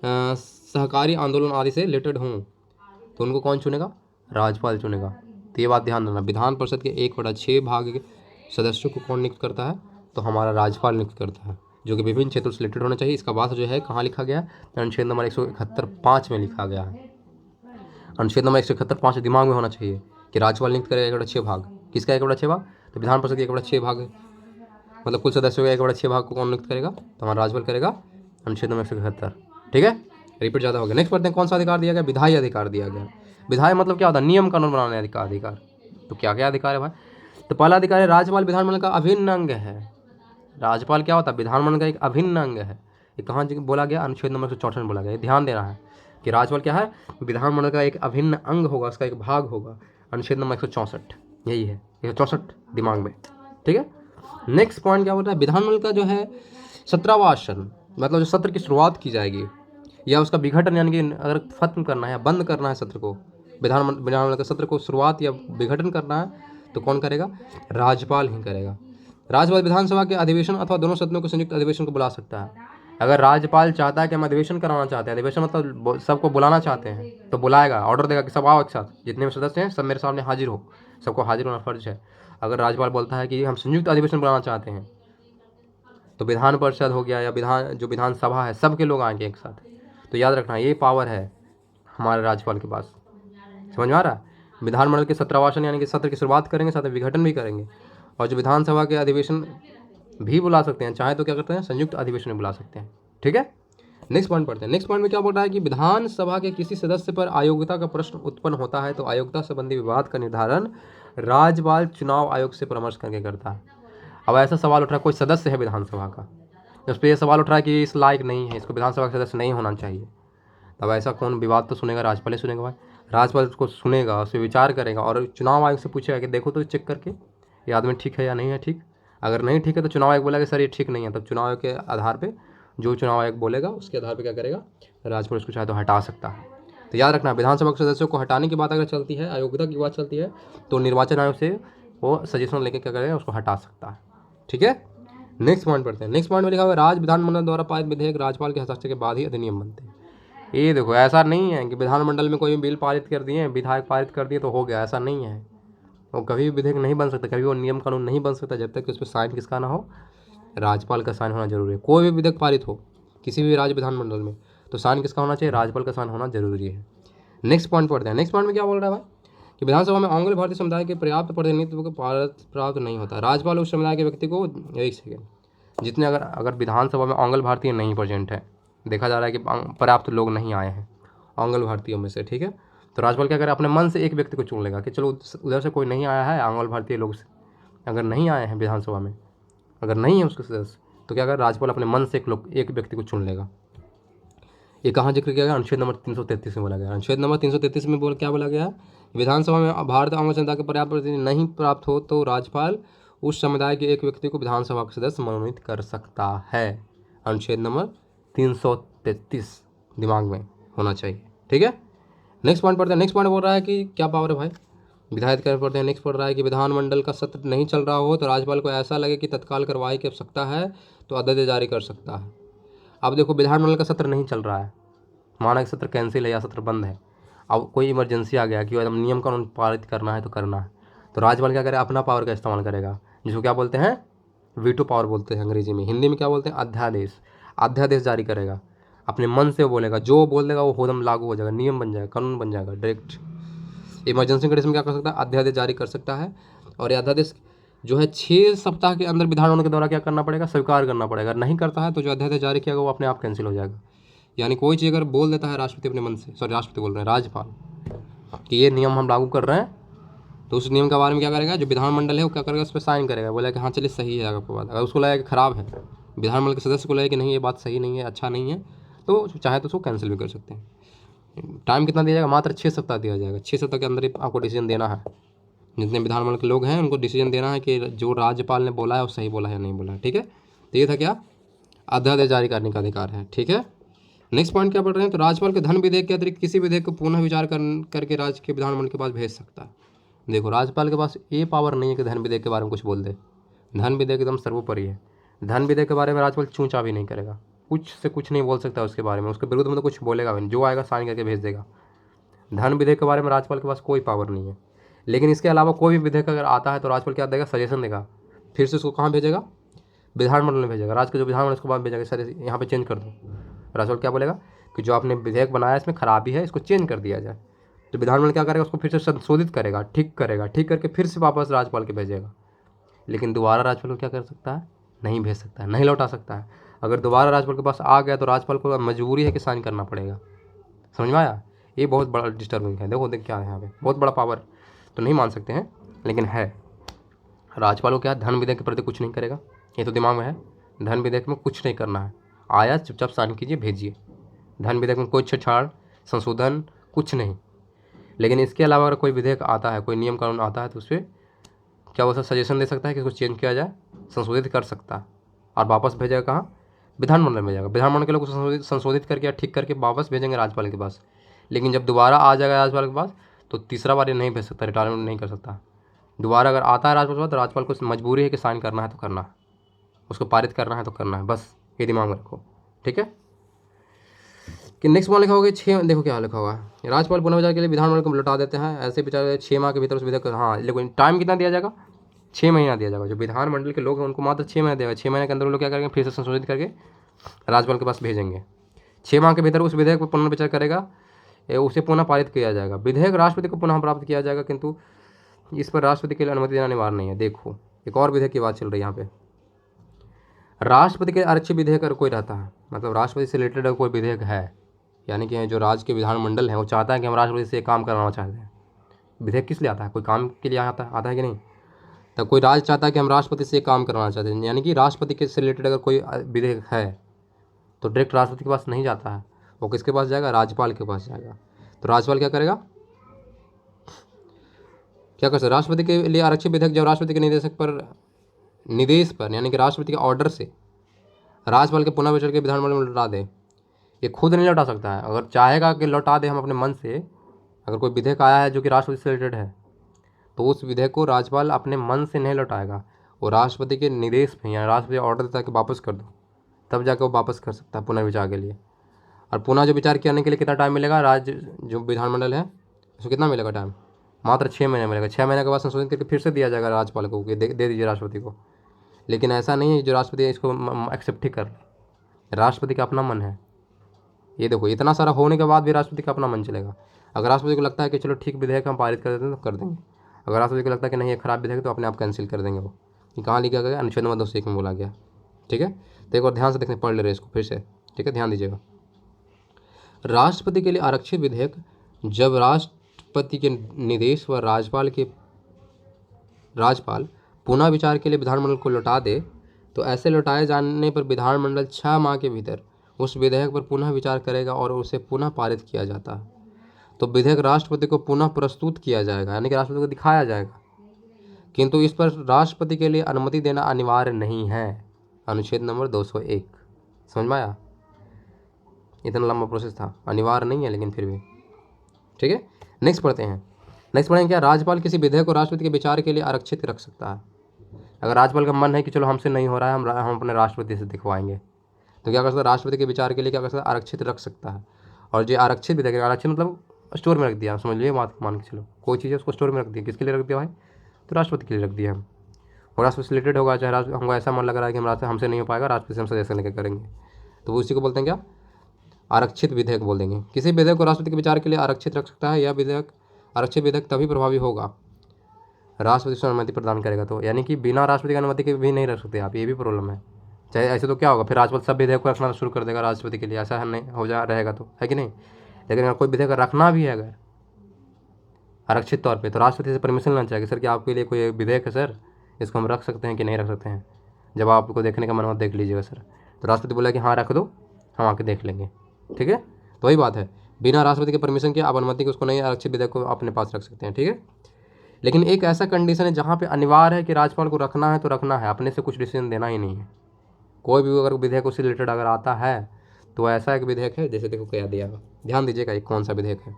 Speaker 1: सहकारी आंदोलन आदि से रिलेटेड हों, तो उनको कौन चुनेगा, राज्यपाल चुनेगा। तो ये बात ध्यान रखना, विधान परिषद के 1/6 भाग के सदस्यों को कौन नियुक्त करता है, तो हमारा राज्यपाल नियुक्त करता है, जो कि विभिन्न क्षेत्रों से रिलेटेड होना चाहिए। इसका बात जो है कहाँ लिखा गया है, अनुच्छेद नंबर 171(5) में लिखा गया है। अनुच्छेद नंबर 171(5) दिमाग में होना चाहिए कि राज्यपाल नियुक्त करेगा 1/6 भाग। किसका 1/6 भाग, तो विधान परिषद के 1/6 भाग, मतलब कुल सदस्यों का 1/6 भाग को कौन नियुक्त करेगा, तो हमारा राज्यपाल करेगा, अनुच्छेद नंबर 171। ठीक है, रिपीट ज़्यादा हो गया। नेक्स्ट पढ़ते हैं, कौन सा अधिकार दिया गया, विधायी अधिकार दिया गया। विधायी मतलब क्या होता है, नियम कानून बनाने का अधिकार। तो क्या क्या अधिकार है भाई, तो पहला अधिकार है राज्यपाल विधानमंडल का अभिन्न अंग है। राज्यपाल क्या होता है, विधानमंडल का एक अभिन्न अंग है। ये कहाँ बोला गया, अनुच्छेद नंबर 164 में बोला गया। ध्यान देना है कि राज्यपाल क्या है, विधानमंडल का एक अभिन्न अंग होगा, उसका एक भाग होगा। अनुच्छेद नंबर 164 यही है, 164 दिमाग में। ठीक है, नेक्स्ट पॉइंट क्या बोलता है, विधानमंडल का जो है 17वां आसन, मतलब जो सत्र की शुरुआत की जाएगी या उसका विघटन, यानी कि अगर खत्म करना है या बंद करना है सत्र को, विधानमंडल के सत्र को शुरुआत या विघटन करना है, तो कौन करेगा, राज्यपाल ही करेगा। राज्यपाल विधानसभा के अधिवेशन अथवा दोनों सदनों के संयुक्त अधिवेशन को बुला सकता है। अगर राज्यपाल चाहता है कि हम अधिवेशन कराना चाहते हैं, अधिवेशन मतलब सबको बुलाना चाहते हैं, तो बुलाएगा, ऑर्डर देगा कि सब आओ एक साथ, जितने भी सदस्य हैं सब मेरे सामने हाजिर हो, सबको हाजिर होना फर्ज है। अगर राज्यपाल बोलता है कि हम संयुक्त अधिवेशन बुलाना चाहते हैं, तो विधान परिषद हो गया या विधानसभा है, सबके लोग आएंगे एक साथ। तो याद रखना, ये पावर है हमारे राज्यपाल के पास। समझ में आ रहा है, विधानमंडल के 17वां आसन यानी कि सत्र की शुरुआत करेंगे, साथ में विघटन भी करेंगे, और जो विधानसभा के अधिवेशन भी बुला सकते हैं, चाहे तो क्या करते हैं, संयुक्त अधिवेशन में बुला सकते हैं। ठीक है, नेक्स्ट पॉइंट पढ़ते हैं। नेक्स्ट पॉइंट में क्या बोल रहा है कि विधानसभा के किसी सदस्य पर अयोग्यता का प्रश्न उत्पन्न होता है तो अयोग्यता संबंधी विवाद का निर्धारण राज्यपाल चुनाव आयोग से परामर्श करके करता है। अब ऐसा सवाल उठ रहा है, कोई सदस्य है विधानसभा का, उस पर यह सवाल उठ रहा है कि इस लायक नहीं है, इसको विधानसभा का सदस्य नहीं होना चाहिए, तब ऐसा कौन विवाद तो सुनेगा, राज्यपाल ही सुनेगा भाई। राज्यपाल उसको सुनेगा, उस पर विचार करेगा और चुनाव आयोग से पूछेगा कि देखो तो चेक करके ये आदमी ठीक है या नहीं है ठीक। अगर नहीं ठीक है तो चुनाव आयोग बोलेगा सर ये ठीक नहीं है, तब चुनाव आयोग के आधार पे, जो चुनाव आयोग बोलेगा उसके आधार पे क्या करेगा, राज्यपाल उसको चाहे तो हटा सकता है। तो याद रखना, विधानसभा के सदस्यों को हटाने की बात अगर चलती है, अयोग्यता की बात चलती है, तो निर्वाचन आयोग से वो सजेशन लेके क्या करेगा, उसको हटा सकता है। ठीक है, नेक्स्ट पॉइंट पढ़ते हैं। नेक्स्ट पॉइंट में लिखा हुआ है राज्य विधानमंडल द्वारा पारित विधेयक राज्यपाल के हस्ताक्षर के बाद ही अधिनियम बनते हैं। ये देखो, ऐसा नहीं है कि विधानमंडल में कोई बिल पारित कर दिए, विधायक पारित कर दिए तो हो गया, ऐसा नहीं है। वो कभी भी विधेयक नहीं बन सकता, कभी वो नियम कानून नहीं बन सकता जब तक कि उस पर साइन किसका ना हो, राज्यपाल का साइन होना जरूरी है। कोई भी विधेयक पारित हो किसी भी राज्य विधानमंडल में तो साइन किसका होना चाहिए, राज्यपाल का साइन होना जरूरी है। नेक्स्ट पॉइंट पढ़ते हैं। नेक्स्ट पॉइंट में क्या बोल रहा है भाई कि विधानसभा में आंग्ल भारतीय समुदाय के पर्याप्त प्रतिनिधित्व को प्राप्त नहीं होता। राज्यपाल उस समुदाय के व्यक्ति को, एक सेकेंड, जितने अगर विधानसभा में आंग्ल भारतीय नहीं प्रेजेंट है, देखा जा रहा है कि पर्याप्त लोग नहीं आए हैं आंग्ल भारतीयों में से, ठीक है, तो राज्यपाल क्या करे, अपने मन से एक व्यक्ति को चुन लेगा कि चलो उधर से कोई नहीं आया है, आंग्ल भारतीय लोग से अगर नहीं आए हैं विधानसभा में, अगर नहीं है उसके सदस्य, तो क्या करे, राज्यपाल अपने मन से एक व्यक्ति को चुन लेगा। ये कहाँ जिक्र किया गया, अनुच्छेद नंबर 333 में बोला गया। अनुच्छेद नंबर 333 में क्या बोला गया, विधानसभा में भारतीय आंग्ल समुदाय के पर्याप्त प्रतिनिधि नहीं प्राप्त हो तो राज्यपाल उस समुदाय के एक व्यक्ति को विधानसभा का सदस्य मनोनीत कर सकता है। अनुच्छेद नंबर 333 दिमाग में होना चाहिए। ठीक है, नेक्स्ट पॉइंट पढ़ते हैं। नेक्स्ट पॉइंट बोल रहा है कि क्या पावर है भाई, विधायक कर पढ़ते हैं। नेक्स्ट पढ़ रहा है कि विधानमंडल का सत्र नहीं चल रहा हो तो राज्यपाल को ऐसा लगे कि तत्काल कार्रवाई की आवश्यकता है तो अध्यादेश जारी कर सकता है। अब देखो, विधानमंडल का सत्र नहीं चल रहा है, माना कि सत्र कैंसिल है या सत्र बंद है, अब कोई इमरजेंसी आ गया कि एकदम नियम कानून पारित करना है तो करना है, तो राज्यपाल क्या करे, अपना पावर का इस्तेमाल करेगा, जिसको क्या बोलते हैं, वीटो पावर बोलते हैं अंग्रेजी में। हिंदी में क्या बोलते हैं, अध्यादेश। अध्यादेश जारी करेगा, अपने मन से बोलेगा, जो बोल देगा वो एकदम लागू हो जाएगा, नियम बन जाएगा, कानून बन जाएगा डायरेक्ट। इमरजेंसी कंडीशन में क्या कर सकता है, अध्यादेश जारी कर सकता है। और ये अध्यादेश जो है 6 सप्ताह के अंदर विधानमंडल के द्वारा क्या करना पड़ेगा, स्वीकार करना पड़ेगा। नहीं करता है तो जो अध्यादेश जारी किया गया वो अपने आप कैंसिल हो जाएगा। यानी कोई चीज़ अगर बोल देता है राष्ट्रपति अपने मन से, सॉरी राष्ट्रपति बोल रहे हैं, राज्यपाल, कि ये नियम हम लागू कर रहे हैं, तो उस नियम के बारे में क्या करेगा, जो विधानमंडल है वो क्या करेगा, उस पर साइन करेगा, बोला कि हाँ चलिए सही है आपको बात। अगर उसको लगा कि खराब है, विधानमंडल के सदस्य को लगा कि नहीं ये बात सही नहीं है, अच्छा नहीं है, तो चाहे तो उसको कैंसिल भी कर सकते हैं। टाइम कितना दिया जाएगा, मात्र 6 सप्ताह दिया जाएगा। 6 सप्ताह के अंदर ही आपको डिसीजन देना है, जितने विधानमंडल के लोग हैं उनको डिसीजन देना है कि जो राज्यपाल ने बोला है वो सही बोला है या नहीं बोला है। ठीक है, तो ये था क्या, अध्यादेश जारी करने का अधिकार है। ठीक है, नेक्स्ट पॉइंट क्या पढ़ रहे हैं, तो राज्यपाल के धन विधेयक के अतिरिक्त किसी विधेयक को पुनः विचार करके राज्य के विधानमंडल के पास भेज सकता है। देखो, राज्यपाल के पास ये पावर नहीं है कि धन विधेयक के बारे में कुछ बोल दे। धन विधेयक एकदम सर्वोपरि है। धन विधेयक के बारे में राज्यपाल चूंचा भी नहीं करेगा, कुछ से कुछ नहीं बोल सकता उसके बारे में, उसके विरुद्ध में तो कुछ बोलेगा भी नहीं, जो आएगा साइन करके भेज देगा। धन विधेयक के बारे में राज्यपाल के पास कोई पावर नहीं है। लेकिन इसके अलावा कोई भी विधेयक अगर आता है तो राज्यपाल क्या देगा, सजेशन देगा, फिर से उसको कहाँ भेजेगा, विधानमंडल में भेजेगा। राज्य का जो विधानमंडल उसको बाद भेजेगा, सर यहाँ पे चेंज कर दो। राज्यपाल क्या बोलेगा कि जो आपने विधेयक बनाया इसमें खराबी है, इसको चेंज कर दिया जाए। तो विधानमंडल क्या करेगा, उसको फिर से संशोधित करेगा, ठीक करेगा, ठीक करके फिर से वापस राज्यपाल के भेजेगा। लेकिन दोबारा राज्यपाल को क्या कर सकता है, नहीं भेज सकता है, नहीं लौटा सकता है। अगर दोबारा राज्यपाल के पास आ गया तो राज्यपाल को मजबूरी है कि साइन करना पड़ेगा। समझ में आया, ये बहुत बड़ा डिस्टर्बिंग है। देखो देख क्या है यहाँ पे, बहुत बड़ा पावर तो नहीं मान सकते हैं लेकिन है। राज्यपाल को क्या, धन विधेयक के प्रति कुछ नहीं करेगा, ये तो दिमाग में है। धन विधेयक में कुछ नहीं करना है, आया चुपचाप साइन कीजिए भेजिए। धन विधेयक में कोई छेड़छाड़ संशोधन कुछ नहीं। लेकिन इसके अलावा अगर कोई विधेयक आता है, कोई नियम कानून आता है तो उस पर क्या वो सजेशन दे सकता है कि इसको चेंज किया जाए, संशोधित कर सकता है और वापस भेजेगा कहाँ, विधानमंडल में भेजेगा। विधानमंडल के लोग संशोधित करके या ठीक करके वापस भेजेंगे राज्यपाल के पास। लेकिन जब दोबारा आ जाएगा राज्यपाल के पास तो तीसरा बार ये नहीं भेज सकता, रिटायरमेंट नहीं कर सकता। दोबारा अगर आता है राज्यपाल के पास तो राज्यपाल को मजबूरी है कि साइन करना है तो करना है, उसको पारित करना है तो करना है, बस ये दिमाग में रखो। ठीक है, कि नेक्स्ट वन लिखा होगा 6, देखो क्या लिखा हुआ है, राज्यपाल पुनः विचार के लिए विधानमंडल को लौटा देते हैं। ऐसे विचार 6 माह के भीतर उस विधेयक, हाँ लेकिन टाइम कितना दिया जाएगा, 6 महीना दिया जाएगा। जो विधानमंडल के लोग हैं उनको मात्र 6 महीने देगा। 6 महीने के अंदर वो लोग क्या करेंगे, फिर से संशोधित करके राज्यपाल के पास भेजेंगे। 6 माह के भीतर उस विधेयक पर पुनर्विचार करेगा, उसे पुनः पारित किया जाएगा। विधेयक राष्ट्रपति को पुनः प्राप्त किया जाएगा, किंतु इस पर राष्ट्रपति के लिए अनुमति देना अनिवार्य नहीं है। देखो एक और विधेयक की बात चल रही है यहाँ पे, राष्ट्रपति के आरक्षित विधेयक अगर कोई रहता है, मतलब राष्ट्रपति से रिलेटेड अगर कोई विधेयक है, यानी कि जो राज्य के विधानमंडल है वो चाहता है कि हम राष्ट्रपति से काम करवाना चाहते हैं। विधेयक किस लिए आता है, कोई काम के लिए आता है कि नहीं, तब कोई राज्य चाहता है कि हम राष्ट्रपति से काम करवाना चाहते हैं, यानी कि राष्ट्रपति के से रिलेटेड अगर कोई विधेयक है तो डायरेक्ट राष्ट्रपति के पास नहीं जाता है, वो किसके पास जाएगा, राज्यपाल के पास जाएगा। तो राज्यपाल क्या करेगा, क्या कर सकते, राष्ट्रपति के लिए आरक्षित विधेयक जब राष्ट्रपति के निर्देश पर यानी कि राष्ट्रपति के ऑर्डर से राज्यपाल के पुनः विचार के विधानमंडल में लौटा दे, ये खुद नहीं लौटा सकता है। अगर चाहेगा कि लौटा दे हम अपने मन से, अगर कोई विधेयक आया है जो कि राष्ट्रपति से रिलेटेड है, तो उस विधेयक को राज्यपाल अपने मन से नहीं लौटाएगा, वो राष्ट्रपति के निर्देश में या राष्ट्रपति ऑर्डर देता है कि वापस कर दो, तब जाकर वो वापस कर सकता है पुनर्विचार के लिए। और पुनः जो विचार करने के लिए कितना टाइम मिलेगा, राज्य जो विधानमंडल है उसको कितना मिलेगा टाइम, मात्र 6 महीने मिलेगा। 6 महीने के बाद संशोधित करके फिर से दिया जाएगा राज्यपाल को कि दे दीजिए राष्ट्रपति को। लेकिन ऐसा नहीं है जो राष्ट्रपति इसको एक्सेप्ट ही कर ले, राष्ट्रपति का अपना मन है। ये देखो, इतना सारा होने के बाद भी राष्ट्रपति का अपना मन चलेगा। अगर राष्ट्रपति को लगता है कि चलो ठीक विधेयक हम पारित कर देते हैं तो कर देंगे, अगर राष्ट्रपति को लगता है कि नहीं ये खराब विधेयक तो अपने आप कैंसिल कर देंगे। वो ये कहाँ लिखा गया, अनुच्छेद नंबर 201 में बोला गया। ठीक है, तो एक बार ध्यान से देखने पढ़ ले रहे इसको फिर से। ठीक है, ध्यान दीजिएगा। राष्ट्रपति के लिए आरक्षित विधेयक जब राष्ट्रपति के निर्देश व राज्यपाल पुनः विचार के लिए विधानमंडल को लौटा दे, तो ऐसे लौटाए जाने पर विधानमंडल 6 माह के भीतर उस विधेयक पर पुनः विचार करेगा और उसे पुनः पारित किया जाता है। तो विधेयक राष्ट्रपति को पुनः प्रस्तुत किया जाएगा, यानी कि राष्ट्रपति को दिखाया जाएगा, किंतु इस पर राष्ट्रपति के लिए अनुमति देना अनिवार्य नहीं है। अनुच्छेद नंबर 201। समझ में आया? इतना लंबा प्रोसेस था, अनिवार्य नहीं है लेकिन फिर भी। ठीक है, नेक्स्ट पढ़ते हैं। नेक्स्ट पढ़ेंगे क्या, राज्यपाल किसी विधेयक को राष्ट्रपति के विचार के लिए आरक्षित रख सकता है। अगर राज्यपाल का मन है कि चलो हमसे नहीं हो रहा है, हम अपने राष्ट्रपति से दिखवाएंगे, तो क्या कर सकता है, राष्ट्रपति के विचार के लिए क्या कर सकता है, आरक्षित रख सकता है। और जो आरक्षित विधेयक, आरक्षित मतलब स्टोर में रख दिया, समझ लीजिए, बात मान के चलो कोई चीज़ है उसको स्टोर में रख दिया, किसके लिए रख दिया भाई, तो राष्ट्रपति के लिए रख दिया हम। और राष्ट्रपति से रिलेटेड होगा, चाहे हमको ऐसा मन लग रहा है कि हमसे नहीं हो पाएगा, राष्ट्रपति से हम सजेशन लेकर करेंगे, तो उसी को बोलते हैं क्या, आरक्षित विधेयक बोल देंगे। किसी विधेयक को राष्ट्रपति के विचार के लिए आरक्षित रख सकता है। यह विधेयक, आरक्षित विधेयक तभी प्रभावी होगा राष्ट्रपति से अनुमति प्रदान करेगा, तो यानी कि बिना राष्ट्रपति की अनुमति के भी नहीं रख सकते आप, ये भी प्रॉब्लम है। चाहे ऐसे तो क्या होगा, फिर राज्यपाल सब विधेयक को रखना शुरू कर देगा राष्ट्रपति के लिए, ऐसा है नहीं हो जा रहेगा तो, है कि नहीं। लेकिन अगर कोई विधेयक रखना भी है अगर आरक्षित तौर पे, तो राष्ट्रपति से परमिशन लेना चाहिए, सर कि आपके लिए कोई विधेयक है सर, इसको हम रख सकते हैं कि नहीं रख सकते हैं। जब आपको देखने का मन हो देख लीजिएगा सर, तो राष्ट्रपति बोला कि हाँ रख दो, हम आके देख लेंगे। ठीक है, तो वही बात है, बिना राष्ट्रपति के परमिशन के आप अनुमति के उसको नहीं, आरक्षित विधेयक को अपने पास रख सकते हैं। ठीक है, लेकिन एक ऐसा कंडीशन है जहाँ पे अनिवार्य है कि राज्यपाल को रखना है तो रखना है, अपने से कुछ डिसीजन देना ही नहीं है। कोई भी अगर विधेयक उससे रिलेटेड अगर आता है तो ऐसा एक विधेयक है, जैसे देखो क्या दिया, ध्यान दीजिएगा एक कौन सा विधेयक है,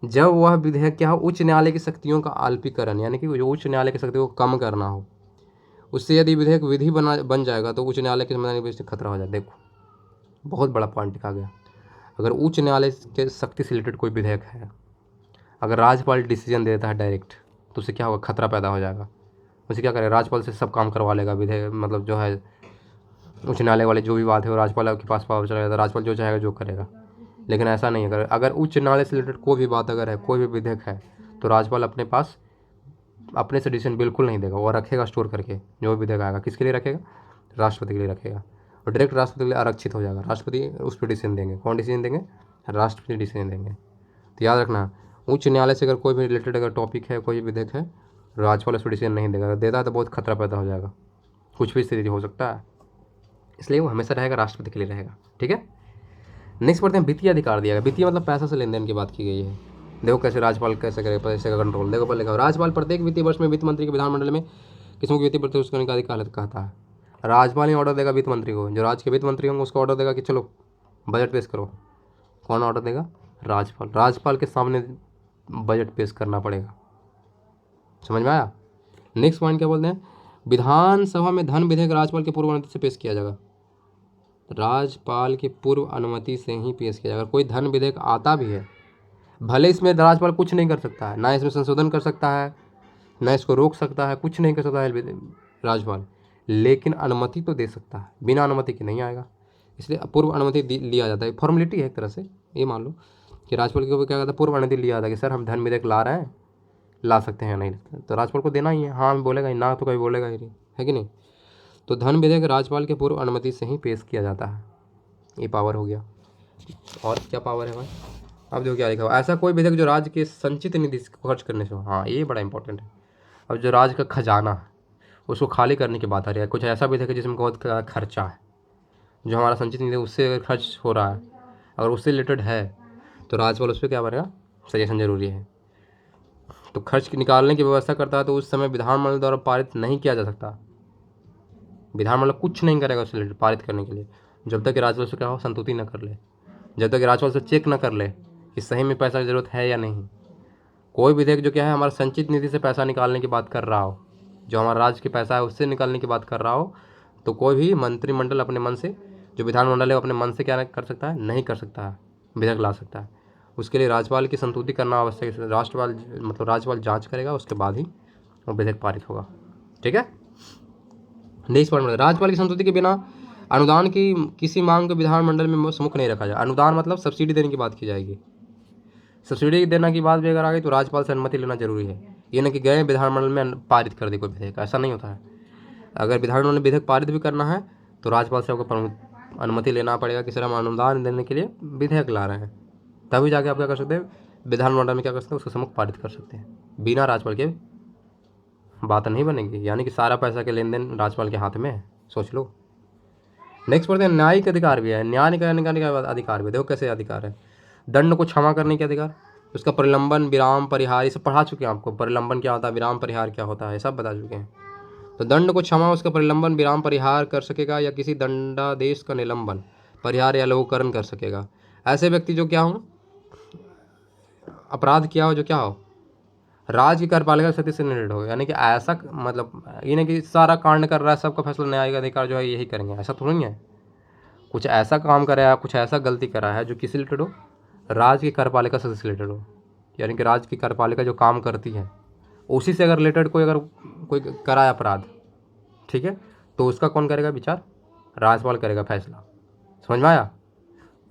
Speaker 1: जब वह विधेयक क्या हो, उच्च न्यायालय की शक्तियों का अल्पीकरण, यानी कि जो उच्च न्यायालय की शक्तियों को कम करना हो, उससे यदि विधेयक विधि बन जाएगा तो उच्च न्यायालय के संवैधानिक से खतरा हो जाए। देखो बहुत बड़ा पॉइंट लिखा गया, अगर उच्च न्यायालय के शक्ति से रिलेटेड कोई विधेयक है, अगर राज्यपाल डिसीजन दे देता है डायरेक्ट, तो उससे क्या होगा, खतरा पैदा हो जाएगा। उसे क्या करेगा, राज्यपाल से सब काम करवा लेगा विधेयक, मतलब जो है उच्च न्यायालय वाले जो भी बात है वो राज्यपाल के पास पावर चला जाता है, राज्यपाल जो चाहेगा जो करेगा। लेकिन ऐसा नहीं है, अगर उच्च न्यायालय से रिलेटेड कोई भी बात अगर है, कोई भी विधेयक है, तो राज्यपाल अपने पास अपने से डिसीजन बिल्कुल नहीं देगा, वो रखेगा स्टोर करके, जो भी विधेयक आएगा किसके लिए रखेगा, राष्ट्रपति के लिए रखेगा, और डायरेक्ट राष्ट्रपति के लिए आरक्षित हो जाएगा। राष्ट्रपति उस पर डिसीजन देंगे, कौन डिसीजन देंगे, राष्ट्रपति डिसीजन देंगे। तो याद रखना, उच्च न्यायालय से अगर कोई भी रिलेटेड अगर टॉपिक है, कोई विधेयक है, राज्यपाल उस पर डिसीजन नहीं देगा, देता है तो बहुत खतरा पैदा हो जाएगा, कुछ भी स्थिति हो सकता है, इसलिए वो हमेशा रहेगा राष्ट्रपति के लिए रहेगा। ठीक है, नेक्स्ट पढ़ते हैं, वित्तीय अधिकार दिया गया। वित्तीय मतलब पैसा से लेन देन की बात की गई है। देखो कैसे राज्यपाल कैसे करे पैसे का कंट्रोल, देखो पहले लिखा, राज्यपाल प्रत्येक वित्तीय वर्ष में वित्त मंत्री के विधानमंडल में किस्मों की वित्तीय प्रतिष्ठा करने का अधिकार कहता है। राज्यपाल ही ऑर्डर देगा वित्त मंत्री को, जो राज्य के वित्त मंत्री होंगे उसको ऑर्डर देगा कि चलो बजट पेश करो। कौन ऑर्डर देगा, राज्यपाल। राज्यपाल के सामने बजट पेश करना पड़ेगा, समझ में आया। नेक्स्ट पॉइंट क्या बोलते हैं, विधानसभा में धन विधेयक राज्यपाल के पूर्व अनुमति से पेश किया जाएगा। राज्यपाल की पूर्व अनुमति से ही पेश किया जाएगा। कोई धन विधेयक आता भी है, भले इसमें राज्यपाल कुछ नहीं कर सकता है, ना इसमें संशोधन कर सकता है, ना इसको रोक सकता है, कुछ नहीं कर सकता है राज्यपाल, लेकिन अनुमति तो दे सकता है, बिना अनुमति के नहीं आएगा, इसलिए पूर्व अनुमति लिया जाता है। फॉर्मेलिटी है एक तरह से, ये मान लो कि राज्यपाल के ऊपर क्या कहता है, पूर्व अनुमति लिया जाता है कि सर हम धन विधेयक ला रहे हैं, ला सकते हैं या नहीं, तो राज्यपाल को देना ही है, हाँ बोलेगा ही, ना तो कोई बोलेगा ही नहीं, है कि नहीं। तो धन विधेयक राज्यपाल के पूर्व अनुमति से ही पेश किया जाता है, ये पावर हो गया। और क्या पावर है भाई, अब देखो क्या लिखा हुआ, ऐसा कोई विधेयक जो राज्य के संचित निधि को खर्च करने से हो, हाँ ये बड़ा इंपॉर्टेंट है। अब जो राज्य का खजाना है उसको खाली करने की बात आ रही है, कुछ ऐसा विधेयक है जिसमें बहुत खर्चा है, जो हमारा संचित निधि उससे अगर खर्च हो रहा है, अगर उससे रिलेटेड है, तो राज्यपाल उस पर क्या बनेगा, सजेशन जरूरी है। तो खर्च निकालने की व्यवस्था करता है, तो उस समय विधानमंडल द्वारा पारित नहीं किया जा सकता, विधानमंडल कुछ नहीं करेगा उससे रिलेटेड पारित करने के लिए, जब तक कि राज्यपाल से क्या हो, संतुष्टि न कर ले, जब तक कि राज्यपाल से चेक न कर ले कि सही में पैसा की ज़रूरत है या नहीं। कोई विधेयक जो क्या है हमारा संचित निधि से पैसा निकालने की बात कर रहा हो, जो हमारा राज्य के पैसा है उससे निकालने की बात कर रहा हो, तो कोई भी मंत्रिमंडल अपने मन से, जो विधानमंडल है अपने मन से क्या कर सकता है, नहीं कर सकता है, विधेयक ला सकता है। उसके लिए राज्यपाल की संतुष्टि करना आवश्यक है। राज्यपाल जांच करेगा, उसके बाद ही वो विधेयक पारित होगा। ठीक है। नेक्स्ट पॉइंट, राज्यपाल की संतुष्टि के बिना अनुदान की किसी मांग को विधानमंडल में सम्मुख नहीं रखा जाए। अनुदान मतलब सब्सिडी देने की बात की जाएगी। सब्सिडी देने की बात भी अगर आ गई तो राज्यपाल से अनुमति लेना जरूरी है। ये नहीं कि गए विधानमंडल में पारित कर दे कोई विधेयक, ऐसा नहीं होता है। अगर विधानमंडल में विधेयक पारित भी करना है तो राज्यपाल से आपको अनुमति लेना पड़ेगा कि सर हम अनुदान देने के लिए विधेयक ला रहे हैं, तभी जाके आप क्या कर सकते हैं, विधानमंडल में क्या कर सकते हैं, उसको सम्मुख पारित कर सकते हैं। बिना राज्यपाल के बात नहीं बनेगी, यानी कि सारा पैसा के लेन देन राज्यपाल के हाथ में है, सोच लो। नेक्स्ट पढ़ते हैं, न्यायिक अधिकार भी है। न्याय करने का अधिकार भी, देखो कैसे अधिकार है। दंड को क्षमा करने के अधिकार, उसका परिलंबन, विराम, परिहार, ये सब पढ़ा चुके हैं आपको। परिलंबन क्या होता है, विराम परिहार क्या होता है, सब बता चुके हैं। तो दंड को क्षमा, उसका परिलंबन, विराम, परिहार कर सकेगा, या किसी दंडादेश का निलंबन, परिहार या लघुकरण कर सकेगा। ऐसे व्यक्ति जो क्या हो, अपराध किया हो, जो क्या हो, राज्य की कार्यपालिका शक्ति से रिलेटेड हो, यानी कि ऐसा मतलब ये नहीं कि सारा कांड कर रहा है, सबका फैसला न्यायिक अधिकार जो है यही करेंगे, ऐसा थोड़ी नहीं है। कुछ ऐसा काम करा है, कुछ ऐसा गलती करा है जो किसी रिलेटेड हो, राज्य की कार्यपालिका से रिलेटेड हो, यानी कि राज्य की कार्यपालिका जो काम करती है उसी से अगर रिलेटेड कोई करा है अपराध, ठीक है, तो उसका कौन करेगा विचार, राज्यपाल करेगा फैसला। समझ में आया।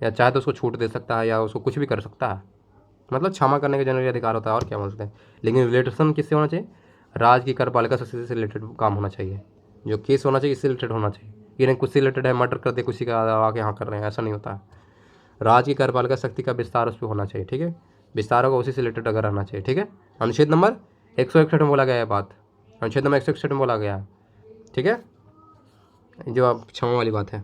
Speaker 1: या चाहे तो उसको छूट दे सकता है, या उसको कुछ भी कर सकता है, मतलब क्षमा करने का जनरली अधिकार होता है, और क्या बोल सकते हैं। लेकिन रिलेटेशन किससे होना चाहिए, राज्य की कार्यपालिका से रिलेटेड काम होना चाहिए, जो केस होना चाहिए इससे रिलेटेड होना चाहिए। ये नहीं कुछ से रिलेटेड है, मर्डर कर दे किसी का आके यहाँ कर रहे हैं, ऐसा नहीं होता है। राज्य की कार्यपालिका शक्ति का विस्तार उस पर होना चाहिए, ठीक है, विस्तार होगा उसी से रिलेटेड अगर रहना चाहिए, ठीक है। अनुच्छेद नंबर 161 में बोला गया है बात, अनुच्छेद नंबर 161 में बोला गया है, ठीक है, जो आप क्षमा वाली बात है।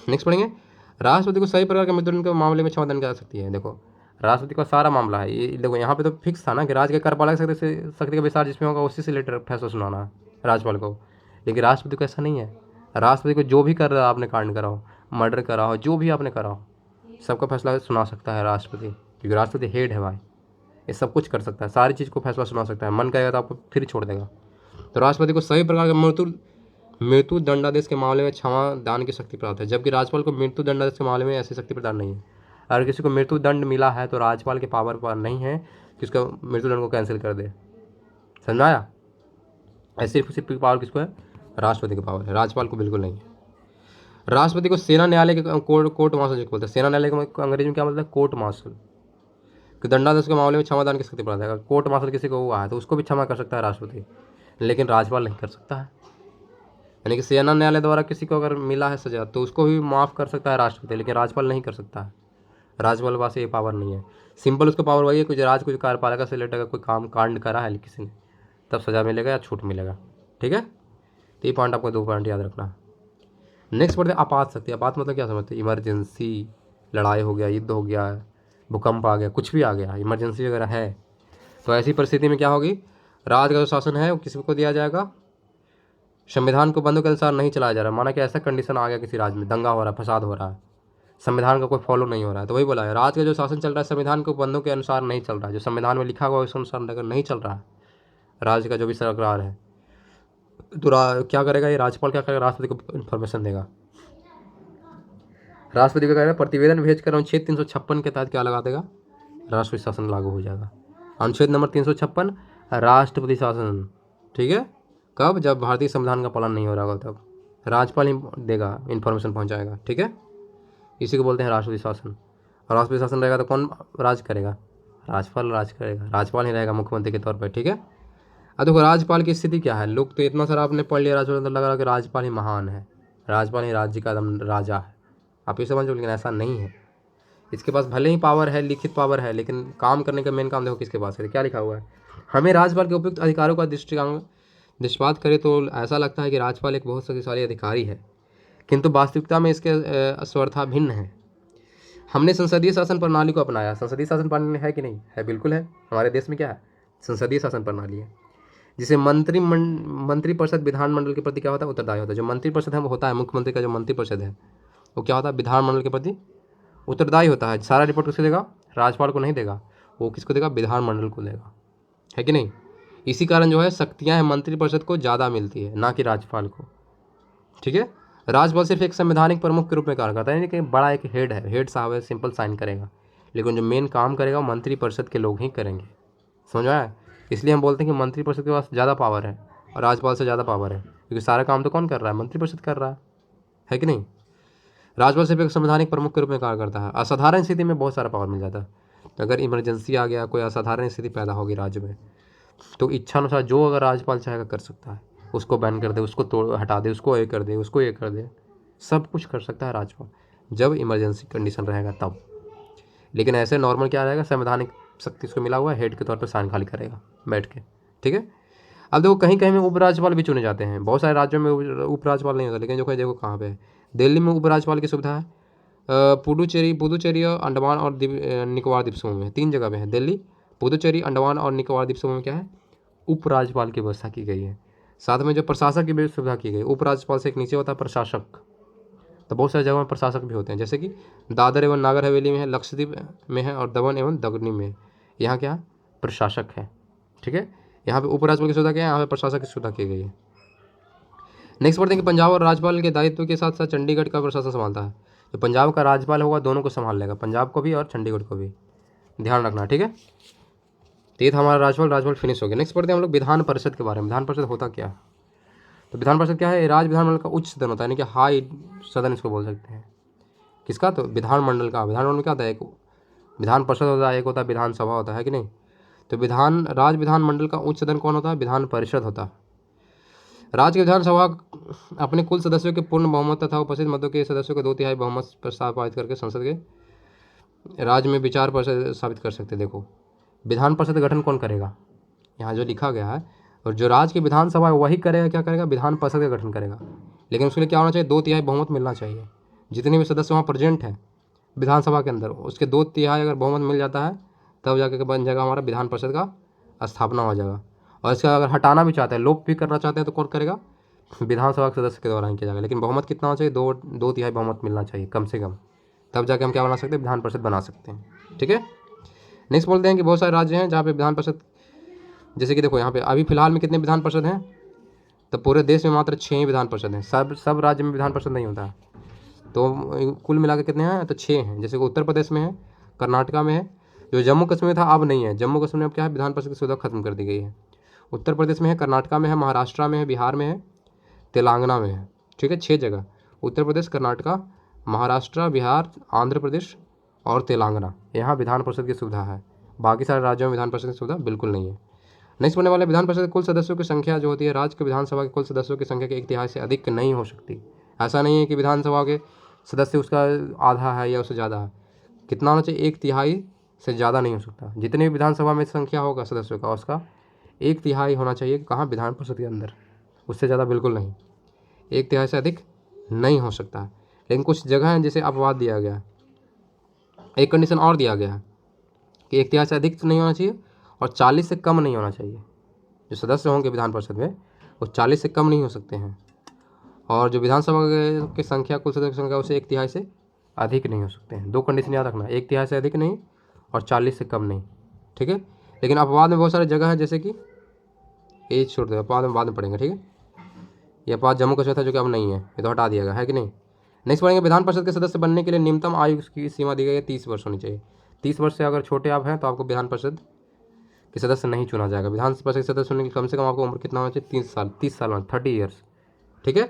Speaker 1: नेक्स्ट पढ़ेंगे, राष्ट्रपति को सभी प्रकार के मृत्युदंड के मामले में क्षमा देने की जा सकती है। देखो राष्ट्रपति का सारा मामला है ये, देखो यहाँ पे तो फिक्स था ना कि राज्य के कार्यपालक शक्ति का विस्तार जिसमें होगा उसी से रिलेटेड फैसला सुनाना है राज्यपाल को। लेकिन राष्ट्रपति को ऐसा नहीं है, राष्ट्रपति को जो भी कर रहा है, आपने कांड करा हो, मर्डर करा हो, जो भी आपने करा हो, सबका फैसला सुना सकता है राष्ट्रपति, क्योंकि राष्ट्रपति हेड है भाई, ये सब कुछ कर सकता है, सारी चीज़ को फैसला सुना सकता है, मन करेगा तो आपको फिर छोड़ देगा। तो राष्ट्रपति को सभी प्रकार के मृत्यु दंडादेश के मामले में क्षमा दान की शक्ति प्राप्त है, जबकि राज्यपाल को मृत्यु दंडादेश के मामले में ऐसी शक्ति प्रदान नहीं है। अगर किसी को मृत्यु दंड मिला है तो राज्यपाल के पावर पर नहीं है कि उसका मृत्यु दंड को कैंसिल कर दे, समझ आया। ऐसे सिर्फ पावर किसको है, राष्ट्रपति के पावर है, राज्यपाल को बिल्कुल नहीं है। राष्ट्रपति को सेना न्यायालय के कोर्ट मार्शल बोलते हैं। सेना न्यायालय को अंग्रेजी में क्या बोलते हैं, कोर्ट मार्शल। कि दंडादेश के मामले में क्षमादान की शक्ति प्राप्त है। अगर कोर्ट मार्शल किसी को हुआ है तो उसको भी क्षमा कर सकता है राष्ट्रपति, लेकिन राज्यपाल नहीं कर सकता है। यानी कि सेना न्यायालय द्वारा किसी को अगर मिला है सजा तो उसको भी माफ़ कर सकता है राष्ट्रपति, लेकिन राज्यपाल नहीं कर सकता है। राज्यपाल के पास ये पावर नहीं है। सिंपल उसको पावर वही है, कुछ कार्यपालिका से रिलेटेड अगर कोई काम कांड करा है किसी ने, तब सजा मिलेगा या छूट मिलेगा, ठीक है। तो ये पॉइंट आपको 2 पॉइंट याद रखना है। नेक्स्ट पढ़ते हैं आपात शक्ति। आपात मतलब क्या समझते हैं, इमरजेंसी, लड़ाई हो गया, युद्ध हो गया, भूकंप आ गया, कुछ भी आ गया, इमरजेंसी वगैरह है, तो ऐसी परिस्थिति में क्या होगी, राज्य का जो शासन है वो किसी को दिया जाएगा, संविधान को बंधों के अनुसार नहीं चलाया जा रहा। माना कि ऐसा कंडीशन आ गया किसी राज्य में, दंगा हो रहा है, फसाद हो रहा है, संविधान का कोई फॉलो नहीं हो रहा है, तो वही बोला है राज्य का जो शासन चल रहा है संविधान के बंधों के अनुसार नहीं चल रहा है, जो संविधान में लिखा हुआ है उस अनुसार अगर नहीं चल रहा है राज्य का जो भी सरकार है, तो क्या करेगा ये राज्यपाल, क्या करेगा, राष्ट्रपति को इन्फॉर्मेशन देगा। राष्ट्रपति को कहेगा प्रतिवेदन भेजकर अनुच्छेद 356 के तहत क्या लगा देगा, राष्ट्रपति शासन लागू हो जाएगा। अनुच्छेद नंबर 356 राष्ट्रपति शासन, ठीक है, कब, जब भारतीय संविधान का पालन नहीं हो रहा होगा तब राज्यपाल ही देगा, इन्फॉर्मेशन पहुंचाएगा, ठीक है। इसी को बोलते हैं राष्ट्रपति शासन। और राष्ट्रपति शासन रहेगा तो कौन राज करेगा, राज्यपाल राज करेगा, राज्यपाल ही रहेगा मुख्यमंत्री के तौर पर, ठीक है। अब देखो राज्यपाल की स्थिति क्या है, लोग तो इतना सारा आपने पढ़ लिया राज्यपाल, तो लग रहा है कि राज्यपाल ही महान है, राज्यपाल ही राज्य का एकदम राजा है, आप ये समझ लो, लेकिन ऐसा नहीं है। इसके पास भले ही पावर है, लिखित पावर है, लेकिन काम करने का मेन काम देखो किसके पास है, क्या लिखा हुआ है, हमें राज्यपाल के उपयुक्त अधिकारों का दृष्टिपात करें तो ऐसा लगता है कि राज्यपाल एक बहुत शक्तिशाली अधिकारी है, किंतु वास्तविकता में इसके अस्वरथा भिन्न है। हमने संसदीय शासन प्रणाली को अपनाया। संसदीय शासन प्रणाली है कि नहीं है, बिल्कुल है। हमारे देश में क्या है, संसदीय शासन प्रणाली है, जिसे मंत्रिपरिषद विधानमंडल के प्रति क्या होता है, उत्तरदायी होता है। जो मंत्रिपरिषद है वो होता है मुख्यमंत्री का जो मंत्रिपरिषद है वो क्या होता है, विधानमंडल के प्रति उत्तरदायी होता है। सारा रिपोर्ट किसको देगा, राज्यपाल को नहीं देगा, वो किसको देगा, विधानमंडल को देगा, है कि नहीं। इसी कारण जो है शक्तियाँ मंत्रिपरिषद को ज़्यादा मिलती है, ना कि राज्यपाल को, ठीक है। राज्यपाल सिर्फ एक संवैधानिक प्रमुख के रूप में कार्य करता है, यानी कि बड़ा एक हेड है, हेड साहब है, सिंपल साइन करेगा, लेकिन जो मेन काम करेगा वो मंत्रिपरिषद के लोग ही करेंगे, समझ में आया। इसलिए हम बोलते हैं कि मंत्रिपरिषद के पास ज़्यादा पावर है और राज्यपाल से ज़्यादा पावर है, क्योंकि सारा काम तो कौन कर रहा है, मंत्रिपरिषद कर रहा है कि नहीं। राज्यपाल सिर्फ एक संवैधानिक प्रमुख के रूप में कार्य करता है। असाधारण स्थिति में बहुत सारा पावर मिल जाता है। तो अगर इमरजेंसी आ गया, कोई असाधारण स्थिति पैदा होगी राज्य में, तो इच्छा अनुसार जो अगर राज्यपाल चाहेगा कर सकता है, उसको बैन कर दे, उसको तोड़ हटा दे, उसको ये कर दे, उसको ये कर दे, सब कुछ कर सकता है राज्यपाल, जब इमरजेंसी कंडीशन रहेगा तब। लेकिन ऐसे नॉर्मल क्या रहेगा, संवैधानिक शक्ति उसको मिला हुआ है, हेड के तौर पर साइन खाली करेगा बैठ के, ठीक है। अब देखो कहीं कहीं में उपराज्यपाल भी चुने जाते हैं, बहुत सारे राज्यों में उपराज्यपाल नहीं होता, लेकिन जो कहीं देखो कहाँ पे है, दिल्ली में उपराज्यपाल की सुविधा है, पुदुचेरी और अंडमान और निकोबार द्वीप समूह में, 3 जगह पे है, दिल्ली, पुदुचेरी, अंडमान और निकोबार द्वीप समूह में क्या है, उपराज्यपाल की व्यवस्था की गई है। साथ में जो प्रशासक की भी सुविधा की गई, उपराज्यपाल से एक नीचे होता है प्रशासक, तो बहुत सारी जगहों में प्रशासक भी होते हैं, जैसे कि दादर एवं नागर हवेली में है, लक्षद्वीप में है और दमन एवं दगनी में, यहाँ क्या प्रशासक है, ठीक है। यहाँ पे उपराज्यपाल की सुविधा क्या है, यहाँ पे प्रशासक की सुविधा की गई है। नेक्स्ट पढ़ते हैं कि पंजाब और राज्यपाल के दायित्व के साथ साथ चंडीगढ़ का प्रशासन संभालता है। जो पंजाब का राज्यपाल होगा दोनों को संभाल लेगा, पंजाब को भी और चंडीगढ़ को भी, ध्यान रखना, ठीक है। तो ये था हमारा राज्यपाल फिनिश हो गया। नेक्स्ट पढ़ते हैं हम लोग विधान परिषद के बारे में। विधान परिषद होता क्या है, तो विधान परिषद क्या है, राज्य विधानमंडल का उच्च सदन होता है, यानी कि हाई सदन इसको बोल सकते हैं। किसका, तो विधानमंडल का। विधानमंडल में क्या होता है, एक विधान परिषद होता है, एक होता है विधानसभा होता है कि नहीं। तो राज्य विधानमंडल का उच्च सदन कौन होता है, विधान परिषद होता है। राज्य की विधानसभा अपने कुल सदस्यों के पूर्ण बहुमत तथा उपस्थित मतों के सदस्यों को 2/3 बहुमत प्रस्ताव पारित करके संसद के राज्य में विचार पर साबित कर सकते हैं। देखो विधान परिषद का गठन कौन करेगा, यहाँ जो लिखा गया है, और जो राज्य की विधानसभा है वही करेगा, क्या करेगा, विधान परिषद का गठन करेगा। लेकिन उसके लिए क्या होना चाहिए, 2/3 बहुमत मिलना चाहिए। जितने भी सदस्य वहाँ प्रेजेंट हैं विधानसभा के अंदर, उसके 2/3 अगर बहुमत मिल जाता है तब जाकर बन जाएगा हमारा विधान परिषद का स्थापना हो जाएगा। और इसका अगर हटाना भी चाहते हैं, लोप भी करना चाहते हैं, तो कौन करेगा, विधानसभा के सदस्य के द्वारा ही किया जाएगा। लेकिन बहुमत कितना होना चाहिए, 2/3 बहुमत मिलना चाहिए कम से कम, तब जाके हम क्या बना सकते हैं, विधान परिषद बना सकते हैं, ठीक है। नेक्स्ट बोलते हैं कि बहुत सारे राज्य हैं जहाँ पे विधान परिषद, जैसे कि देखो यहाँ पे अभी फिलहाल में कितने विधान परिषद हैं, तो पूरे देश में मात्र 6 ही विधान परिषद हैं, सब राज्य में विधान परिषद नहीं होता है। तो कुल मिलाकर कितने हैं, तो 6 हैं। जैसे कि उत्तर प्रदेश में है, कर्नाटका में है, जो जम्मू कश्मीर में था अब नहीं है, जम्मू कश्मीर में अब क्या है, विधान परिषद की सुविधा खत्म कर दी गई है। उत्तर प्रदेश में है, कर्नाटका में है, महाराष्ट्र में है, बिहार में है, तेलंगाना में है, ठीक है। 6 जगह, उत्तर प्रदेश, कर्नाटका, महाराष्ट्र, बिहार, आंध्र प्रदेश और तेलंगाना, यहाँ विधान परिषद की सुविधा है। बाकी सारे राज्यों में विधान परिषद की सुविधा बिल्कुल नहीं है। नेक्स्ट बनने वाले, विधान परिषद के कुल सदस्यों की संख्या जो होती है, राज्य के विधानसभा के कुल सदस्यों की संख्या के 1/3 से अधिक नहीं हो सकती। ऐसा नहीं है कि विधानसभा के सदस्य उसका आधा है या उससे ज़्यादा है, कितना होना चाहिए, 1/3 से ज़्यादा नहीं हो सकता। जितने भी विधानसभा में संख्या होगा सदस्यों का, उसका 1/3 होना चाहिए कहाँ, विधान परिषद के अंदर, उससे ज़्यादा बिल्कुल नहीं, 1/3 से अधिक नहीं हो सकता। लेकिन कुछ जगह हैं जिसे अपवाद दिया गया है, एक कंडीशन और दिया गया है कि 1/3 से अधिक तो नहीं होना चाहिए और 40 से कम नहीं होना चाहिए। जो सदस्य होंगे विधान परिषद में वो 40 से कम नहीं हो सकते हैं, और जो विधानसभा की संख्या, कुल सदस्य की संख्या, उसे 1/3 से अधिक नहीं हो सकते हैं। 2 कंडीशन याद रखना, 1/3 से अधिक नहीं और 40 से कम नहीं, ठीक है। लेकिन अपवाद में बहुत सारी जगह है, जैसे कि ये छोड़ दो, अपवाद में बाद में पढ़ेंगे, ठीक है। ये अपवाद जम्मू कश्मीर था जो कि अब नहीं है, ये तो हटा दिया गया है कि नहीं। नेक्स्ट पढ़ेंगे, विधान परिषद के सदस्य बनने के लिए न्यूनतम आयु की सीमा दी गई है, 30 वर्ष होनी चाहिए। 30 वर्ष से अगर छोटे आप हैं तो आपको विधान परिषद के सदस्य नहीं चुना जाएगा। विधान परिषद के सदस्य होने की कम से कम आपको उम्र कितना होना चाहिए, 30 साल 30 ईयर्स, ठीक है।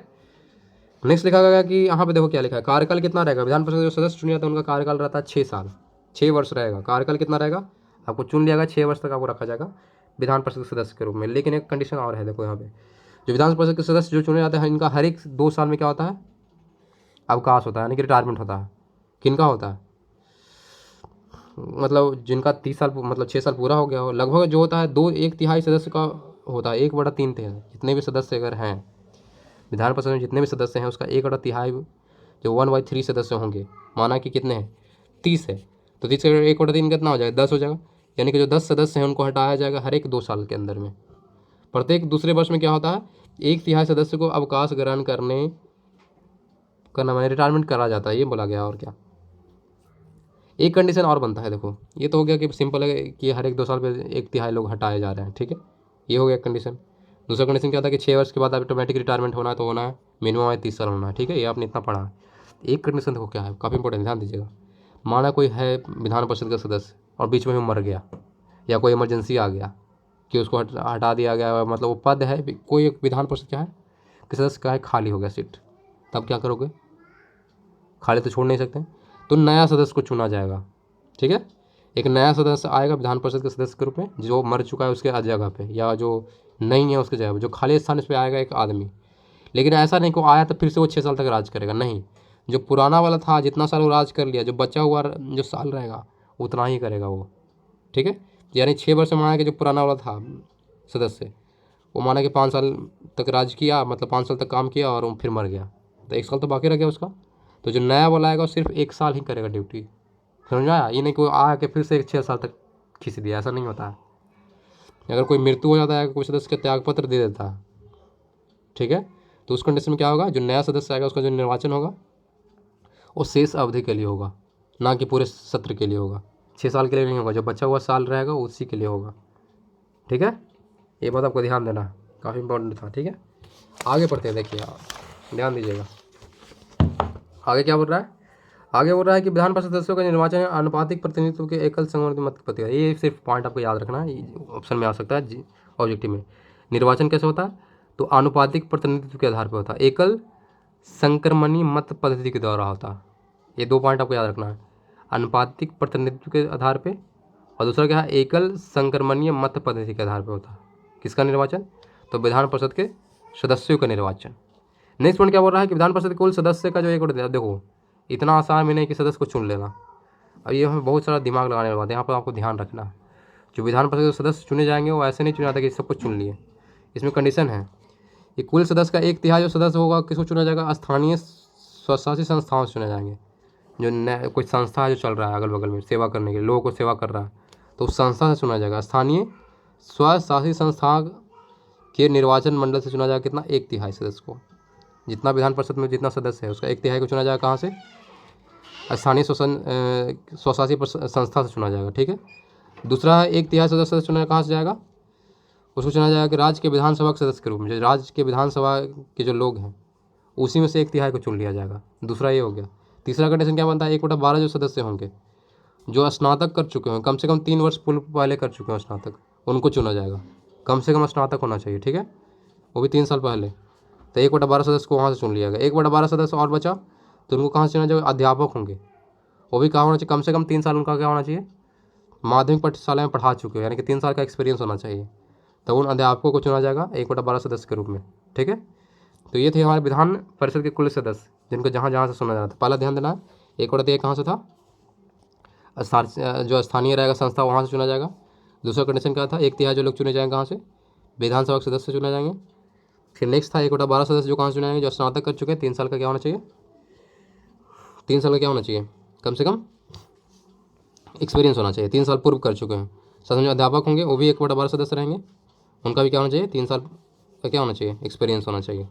Speaker 1: नेक्स्ट लिखा गया कि यहाँ पे देखो क्या लिखा है, कार्यकाल कितना रहेगा। विधान परिषद जो सदस्य चुने जाते हैं उनका कार्यकाल रहता है 6 साल, 6 वर्ष रहेगा। कार्यकाल कितना रहेगा, आपको चुन लिया गया 6 वर्ष तक आपको रखा जाएगा विधान परिषद के सदस्य के रूप में। लेकिन एक कंडीशन और है, देखो यहाँ पे जो विधान परिषद के सदस्य जो चुने जाते हैं, इनका हर एक 2 साल में क्या होता है, अवकाश होता है, यानी कि रिटायरमेंट होता है। किनका होता है, मतलब जिनका 30 साल मतलब 6 साल पूरा हो गया हो, लगभग जो होता है 1/3 सदस्य का होता है, 1/3 जितने भी सदस्य अगर हैं विधान परिषद में, जितने भी सदस्य हैं उसका 1/3 जो 1/3 सदस्य होंगे, माना कि कितने हैं, 30 है, तो 30 का 1/3 कितना हो जाएगा, 10 हो जाएगा। यानी कि जो 10 सदस्य हैं उनको हटाया जाएगा हर एक 2 साल के अंदर में। प्रत्येक दूसरे वर्ष में क्या होता है, 1/3 सदस्य को अवकाश ग्रहण करने करना, मैंने रिटायरमेंट करा जाता है, ये बोला गया। और क्या, एक कंडीशन और बनता है। देखो ये तो हो गया कि सिंपल है कि हर एक 2 साल पे 1/3 लोग हटाए जा रहे हैं, ठीक है, ये हो गया कंडीशन। दूसरा कंडीशन क्या था कि 6 वर्ष के बाद ऑटोमेटिक रिटायरमेंट होना है, तो होना है मिनिमम 30 साल होना है, ठीक है, ये आपने इतना पढ़ा है। एक कंडीशन देखो क्या है, काफ़ी इंपॉर्टेंट, ध्यान दीजिएगा। माना कोई है विधान परिषद का सदस्य और बीच में वो मर गया या कोई इमरजेंसी आ गया कि उसको हटा दिया गया, मतलब वो पद है, कोई एक विधान परिषद क्या है कि सदस्य का है खाली हो गया सीट, तब क्या करोगे, खाली तो छोड़ नहीं सकते, तो नया सदस्य को चुना जाएगा, ठीक है। एक नया सदस्य आएगा विधान परिषद के सदस्य के रूप में, जो मर चुका है उसके जगह पे, या जो नहीं है उसके जगह पे, जो खाली स्थान इस पर आएगा एक आदमी। लेकिन ऐसा नहीं को आया तो फिर से वो 6 साल तक राज करेगा, नहीं, जो पुराना वाला था जितना साल वो राज कर लिया, जो बचा हुआ जो साल रहेगा उतना ही करेगा वो, ठीक है। यानी 6 वर्ष में माना कि जो पुराना वाला था सदस्य, वो माना कि 5 साल तक राज किया, मतलब 5 साल तक काम किया और वो फिर मर गया, तो 1 साल तो बाकी रह गया उसका। तो जो नया वाला आएगा सिर्फ 1 साल ही करेगा ड्यूटी, समझ आया। ये नहीं कि आ के फिर से 6 साल तक खींच दिया, ऐसा नहीं होता है। अगर कोई मृत्यु हो जाता है, कोई सदस्य का त्यागपत्र दे देता है, ठीक है, तो उस कंडीशन में क्या होगा, जो नया सदस्य आएगा उसका जो निर्वाचन होगा वो शेष अवधि के लिए होगा, ना कि पूरे सत्र के लिए होगा। 6 साल के लिए नहीं होगा, जो बचा हुआ साल रहेगा उसी के लिए होगा, ठीक है। ये बात आपको ध्यान देना, काफ़ी इंपॉर्टेंट था, ठीक है। आगे पढ़ते हैं, देखिए आप ध्यान दीजिएगा। आगे क्या बोल रहा है, आगे बोल रहा है कि विधान परिषद सदस्यों का निर्वाचन अनुपातिक प्रतिनिधित्व के एकल संवर्ण मत पति, ये सिर्फ पॉइंट आपको याद रखना है, ऑप्शन में आ सकता है ऑब्जेक्टिव में। निर्वाचन कैसे होता है, तो अनुपातिक प्रतिनिधित्व के आधार पर होता है, एकल संक्रमणीय मत पद्धति के द्वारा होता है। ये 2 पॉइंट आपको याद रखना है, अनुपातिक प्रतिनिधित्व के आधार पे, और दूसरा क्या है, एकल संक्रमणीय मत पद्धति के आधार पर होता है। किसका निर्वाचन, तो विधान परिषद के सदस्यों का निर्वाचन। नेक्स्ट पॉइंट क्या बोल रहा है कि विधान परिषद कुल सदस्य का जो एक, देखो इतना आसान भी नहीं कि सदस्य को चुन लेना, अब ये हमें बहुत सारा दिमाग लगाने वाला बात है, यहाँ पर आपको ध्यान रखना है। जो विधान परिषद के सदस्य चुने जाएंगे वो ऐसे नहीं चुना जाता कि सब कुछ चुन लिए, इसमें कंडीशन है कि कुल सदस्य का 1/3 जो सदस्य होगा किसको चुना जाएगा, स्थानीय स्वशासी संस्थाओं से चुने जाएंगे। जो कोई संस्था है जो चल रहा है अगल बगल में सेवा करने के लिए, लोगों को सेवा कर रहा है, तो उस संस्था से चुना जाएगा। स्थानीय स्वशासी संस्था के निर्वाचन मंडल से चुना जाएगा कितना, 1/3 सदस्य को। जितना विधान परिषद में जितना सदस्य है उसका 1/3 को चुना जाएगा, कहाँ से, स्थानीय स्वशासी संस्था से चुना जाएगा, ठीक है। दूसरा है 1/3 सदस्य चुना कहाँ से जाएगा, उसको चुना जाएगा कि राज्य के विधानसभा के सदस्य के रूप में, जो राज्य के विधानसभा के जो लोग हैं उसी में से 1/3 को चुन लिया जाएगा। दूसरा ये हो गया। तीसरा कंडीशन क्या बनता है, 1/12 जो सदस्य होंगे जो स्नातक कर चुके हों, कम से कम 3 वर्ष पूर्व पहले कर चुके हैं स्नातक, उनको चुना जाएगा। कम से कम स्नातक होना चाहिए, ठीक है, वो भी 3 साल पहले। तो 1/12 सदस्य को वहाँ से चुन लिया गया। 1/12 सदस्य और बचा, तो उनको कहाँ से चुना जाएगा, अध्यापक होंगे, वो भी कहाँ होना चाहिए, कम से कम 3 साल उनका क्या होना चाहिए, माध्यमिक पाठशाला में पढ़ा चुके हो, यानी कि 3 साल का एक्सपीरियंस होना चाहिए। तो उन अध्यापकों को चुना जाएगा 1/12 सदस्य के रूप में, ठीक है। तो ये थे हमारे विधान परिषद के कुल सदस्य, जिनको जहाँ जहाँ से चुना जाना था। पहला ध्यान देना है, 1/3 कहाँ से था, जो स्थानीय रहेगा संस्था वहाँ से चुना जाएगा। दूसरा कंडीशन क्या था, 1/3 जो लोग चुने जाएंगे कहाँ से, विधानसभा के सदस्य चुने जाएंगे। फिर नेक्स्ट था 1/12 सदस्य जो कहाँ से चुने जाएंगे, जो स्नातक कर चुके हैं, 3 साल का क्या होना चाहिए, 3 साल का क्या होना चाहिए, कम से कम एक्सपीरियंस होना चाहिए, 3 साल पूर्व कर चुके हैं। साथ में अध्यापक होंगे वो भी 1/12 सदस्य रहेंगे, उनका भी क्या होना चाहिए, 3 साल का क्या होना चाहिए, एक्सपीरियंस होना चाहिए।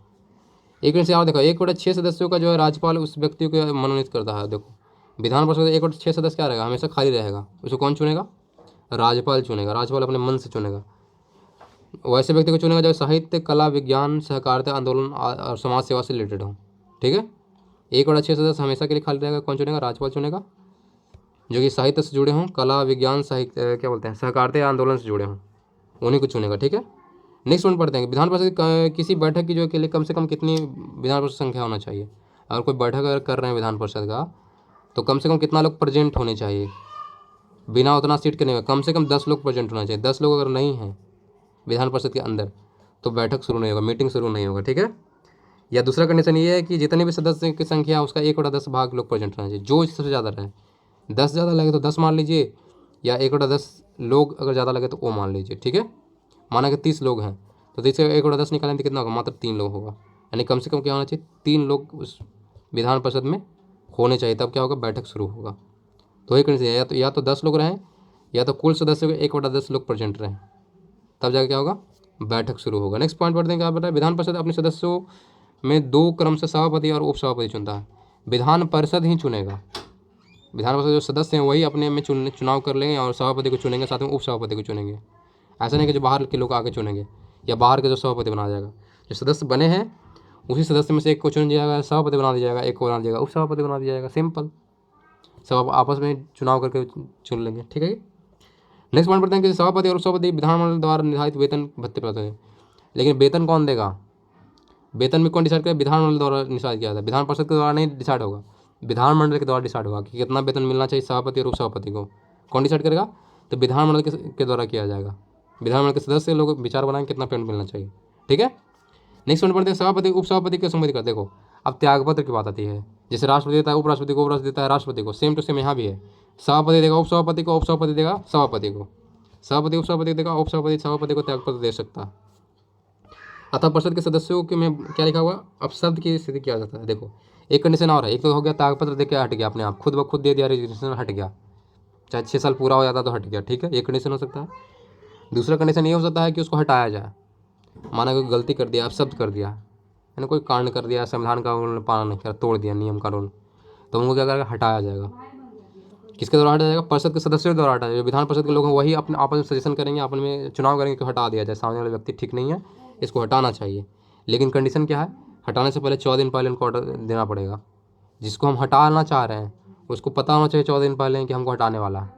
Speaker 1: एक मिनट से और देखो, 1/6 सदस्यों का जो है राज्यपाल उस व्यक्ति को मनोनीत करता है। देखो विधान परिषद 1/6 सदस्य क्या रहेगा, हमेशा खाली रहेगा, उसको कौन चुनेगा, राज्यपाल चुनेगा। राज्यपाल अपने मन से चुनेगा, वैसे व्यक्ति को चुनेगा जो साहित्य, कला, विज्ञान, सहकारिता, आंदोलन और समाज सेवा से रिलेटेड हो, ठीक है। 1/6 सदस्य हमेशा के लिए खाली रहेगा, कौन चुनेगा, राज्यपाल चुनेगा, जो कि साहित्य से जुड़े हों, कला, विज्ञान, साहित्य क्या बोलते हैं, सहकारिता या आंदोलन से जुड़े हों, उन्हीं को चुनेगा, ठीक है। नेक्स्ट वन पढ़ते हैं, विधान परिषद किसी बैठक की जो के लिए कम से कम कितनी विधान परिषद संख्या होना चाहिए। अगर कोई बैठक अगर कर रहे हैं विधान परिषद का, तो कम से कम कितना लोग प्रेजेंट होने चाहिए, बिना उतना सीट के नहीं होगा, कम से कम 10 लोग प्रेजेंट होना चाहिए। 10 लोग अगर नहीं हैं विधान परिषद के अंदर तो बैठक शुरू नहीं होगा, मीटिंग शुरू नहीं होगा, ठीक है। या दूसरा कंडीशन ये है कि जितने भी सदस्य की संख्या उसका 1/10 भाग लोग प्रेजेंट होना चाहिए, जो इससे ज़्यादा रहे। 10 ज़्यादा लगे तो 10 मान लीजिए, या 1/10 लोग अगर ज़्यादा लगे तो वो मान लीजिए, ठीक है। माना कि 30 लोग हैं तो 30 से 1/10 निकालें तो कितना होगा, मात्र 3 लोग होगा, यानी कम से कम क्या होना चाहिए, 3 लोग उस विधान परिषद में होने चाहिए, तब क्या होगा, बैठक शुरू होगा। तो एक कंडीशन या तो 10 लोग रहें, या तो कुल सदस्यों के 1/10 लोग प्रेजेंट रहें, तब जाके क्या होगा, बैठक शुरू होगा। नेक्स्ट पॉइंट पढ़ते हैं, क्या बताया, विधान परिषद अपने सदस्यों में 2 क्रम से सभापति और उपसभापति चुनता है। विधान परिषद ही चुनेगा। विधान परिषद जो सदस्य हैं वही अपने में चुनाव कर लेंगे और सभापति को चुनेंगे, साथ में उप सभापति को चुनेंगे। ऐसा नहीं कि जो बाहर के लोग आके चुनेंगे या बाहर के जो सभापति बना जाएगा। जो सदस्य बने हैं उसी सदस्य में से एक को चुन दिया जाएगा, सभापति बना दिया जाएगा, एक को बना दिया जाएगा उप सभापति बना दिया जाएगा। सिंपल, सब आपस में चुनाव करके चुन लेंगे। ठीक है। नेक्स्ट पॉइंट पढ़ते हैं कि सभापति और उप सभापति विधानमंडल द्वारा निर्धारित वेतन भत्ते प्राप्त हैं। लेकिन वेतन कौन देगा? वेतन भी कौन डिसाइड करेगा? विधानमंडल द्वारा डिसाइड किया जाता है। विधान परिषद के द्वारा नहीं डिसाइड होगा, विधानमंडल के द्वारा डिसाइड होगा कि कितना वेतन मिलना चाहिए सभापति और उप सभापति को। कौन डिसाइड करेगा? तो विधानमंडल के द्वारा किया जाएगा। विधानमंडल के सदस्य लोग विचार बनाएंगे कितना पेमेंट मिलना चाहिए। ठीक है। नेक्स्ट पॉइंट पढ़ते हैं सभापति उप सभापति के संबंधित कर। देखो अब त्यागपत्र की बात आती है। जैसे राष्ट्रपति देता है उपराष्ट्रपति को, उपराष्ट्रपति देता है राष्ट्रपति को, सेम टू सेम यहाँ भी है। सभापति देगा उप सभापति को, उप सभापति देगा सभापति को, सभापति उप सभापति देगा, उप सभापति सभापति को त्यागपत्र दे सकता है। अतः परिषद के सदस्यों के में क्या लिखा हुआ? अपशब्द की स्थिति किया जाता है। देखो एक कंडीशन और है, एक तो हो गया त्यागपत्र दे के हट गया, अपने आप खुद ब खुद दे दिया, रेजिग्नेशन हट गया, चाहे 6 साल पूरा हो जाता तो हट गया। ठीक है, एक कंडीशन हो सकता है। दूसरा कंडीशन ये हो सकता है कि उसको हटाया जाए, माना कोई गलती कर दिया, अपशब्द कर दिया, यानी कोई कांड कर दिया, संविधान का उन्होंने पालन नहीं किया, तोड़ दिया नियम कानून, तो उनको क्या करेगा? हटाया जाएगा। किसके द्वारा हटाया जाएगा? परिषद के सदस्यों के द्वारा हटाया जाएगा। विधान परिषद के लोग वही अपने आपस में सजेशन करेंगे, आपस में चुनाव करेंगे कि हटा दिया जाए, सामने वाला व्यक्ति ठीक नहीं है, इसको हटाना चाहिए। लेकिन कंडीशन क्या है? हटाने से पहले 14 दिन पहले उनको ऑर्डर देना पड़ेगा। जिसको हम हटाना चाह रहे हैं उसको पता होना चाहिए 14 दिन पहले कि हमको हटाने वाला है।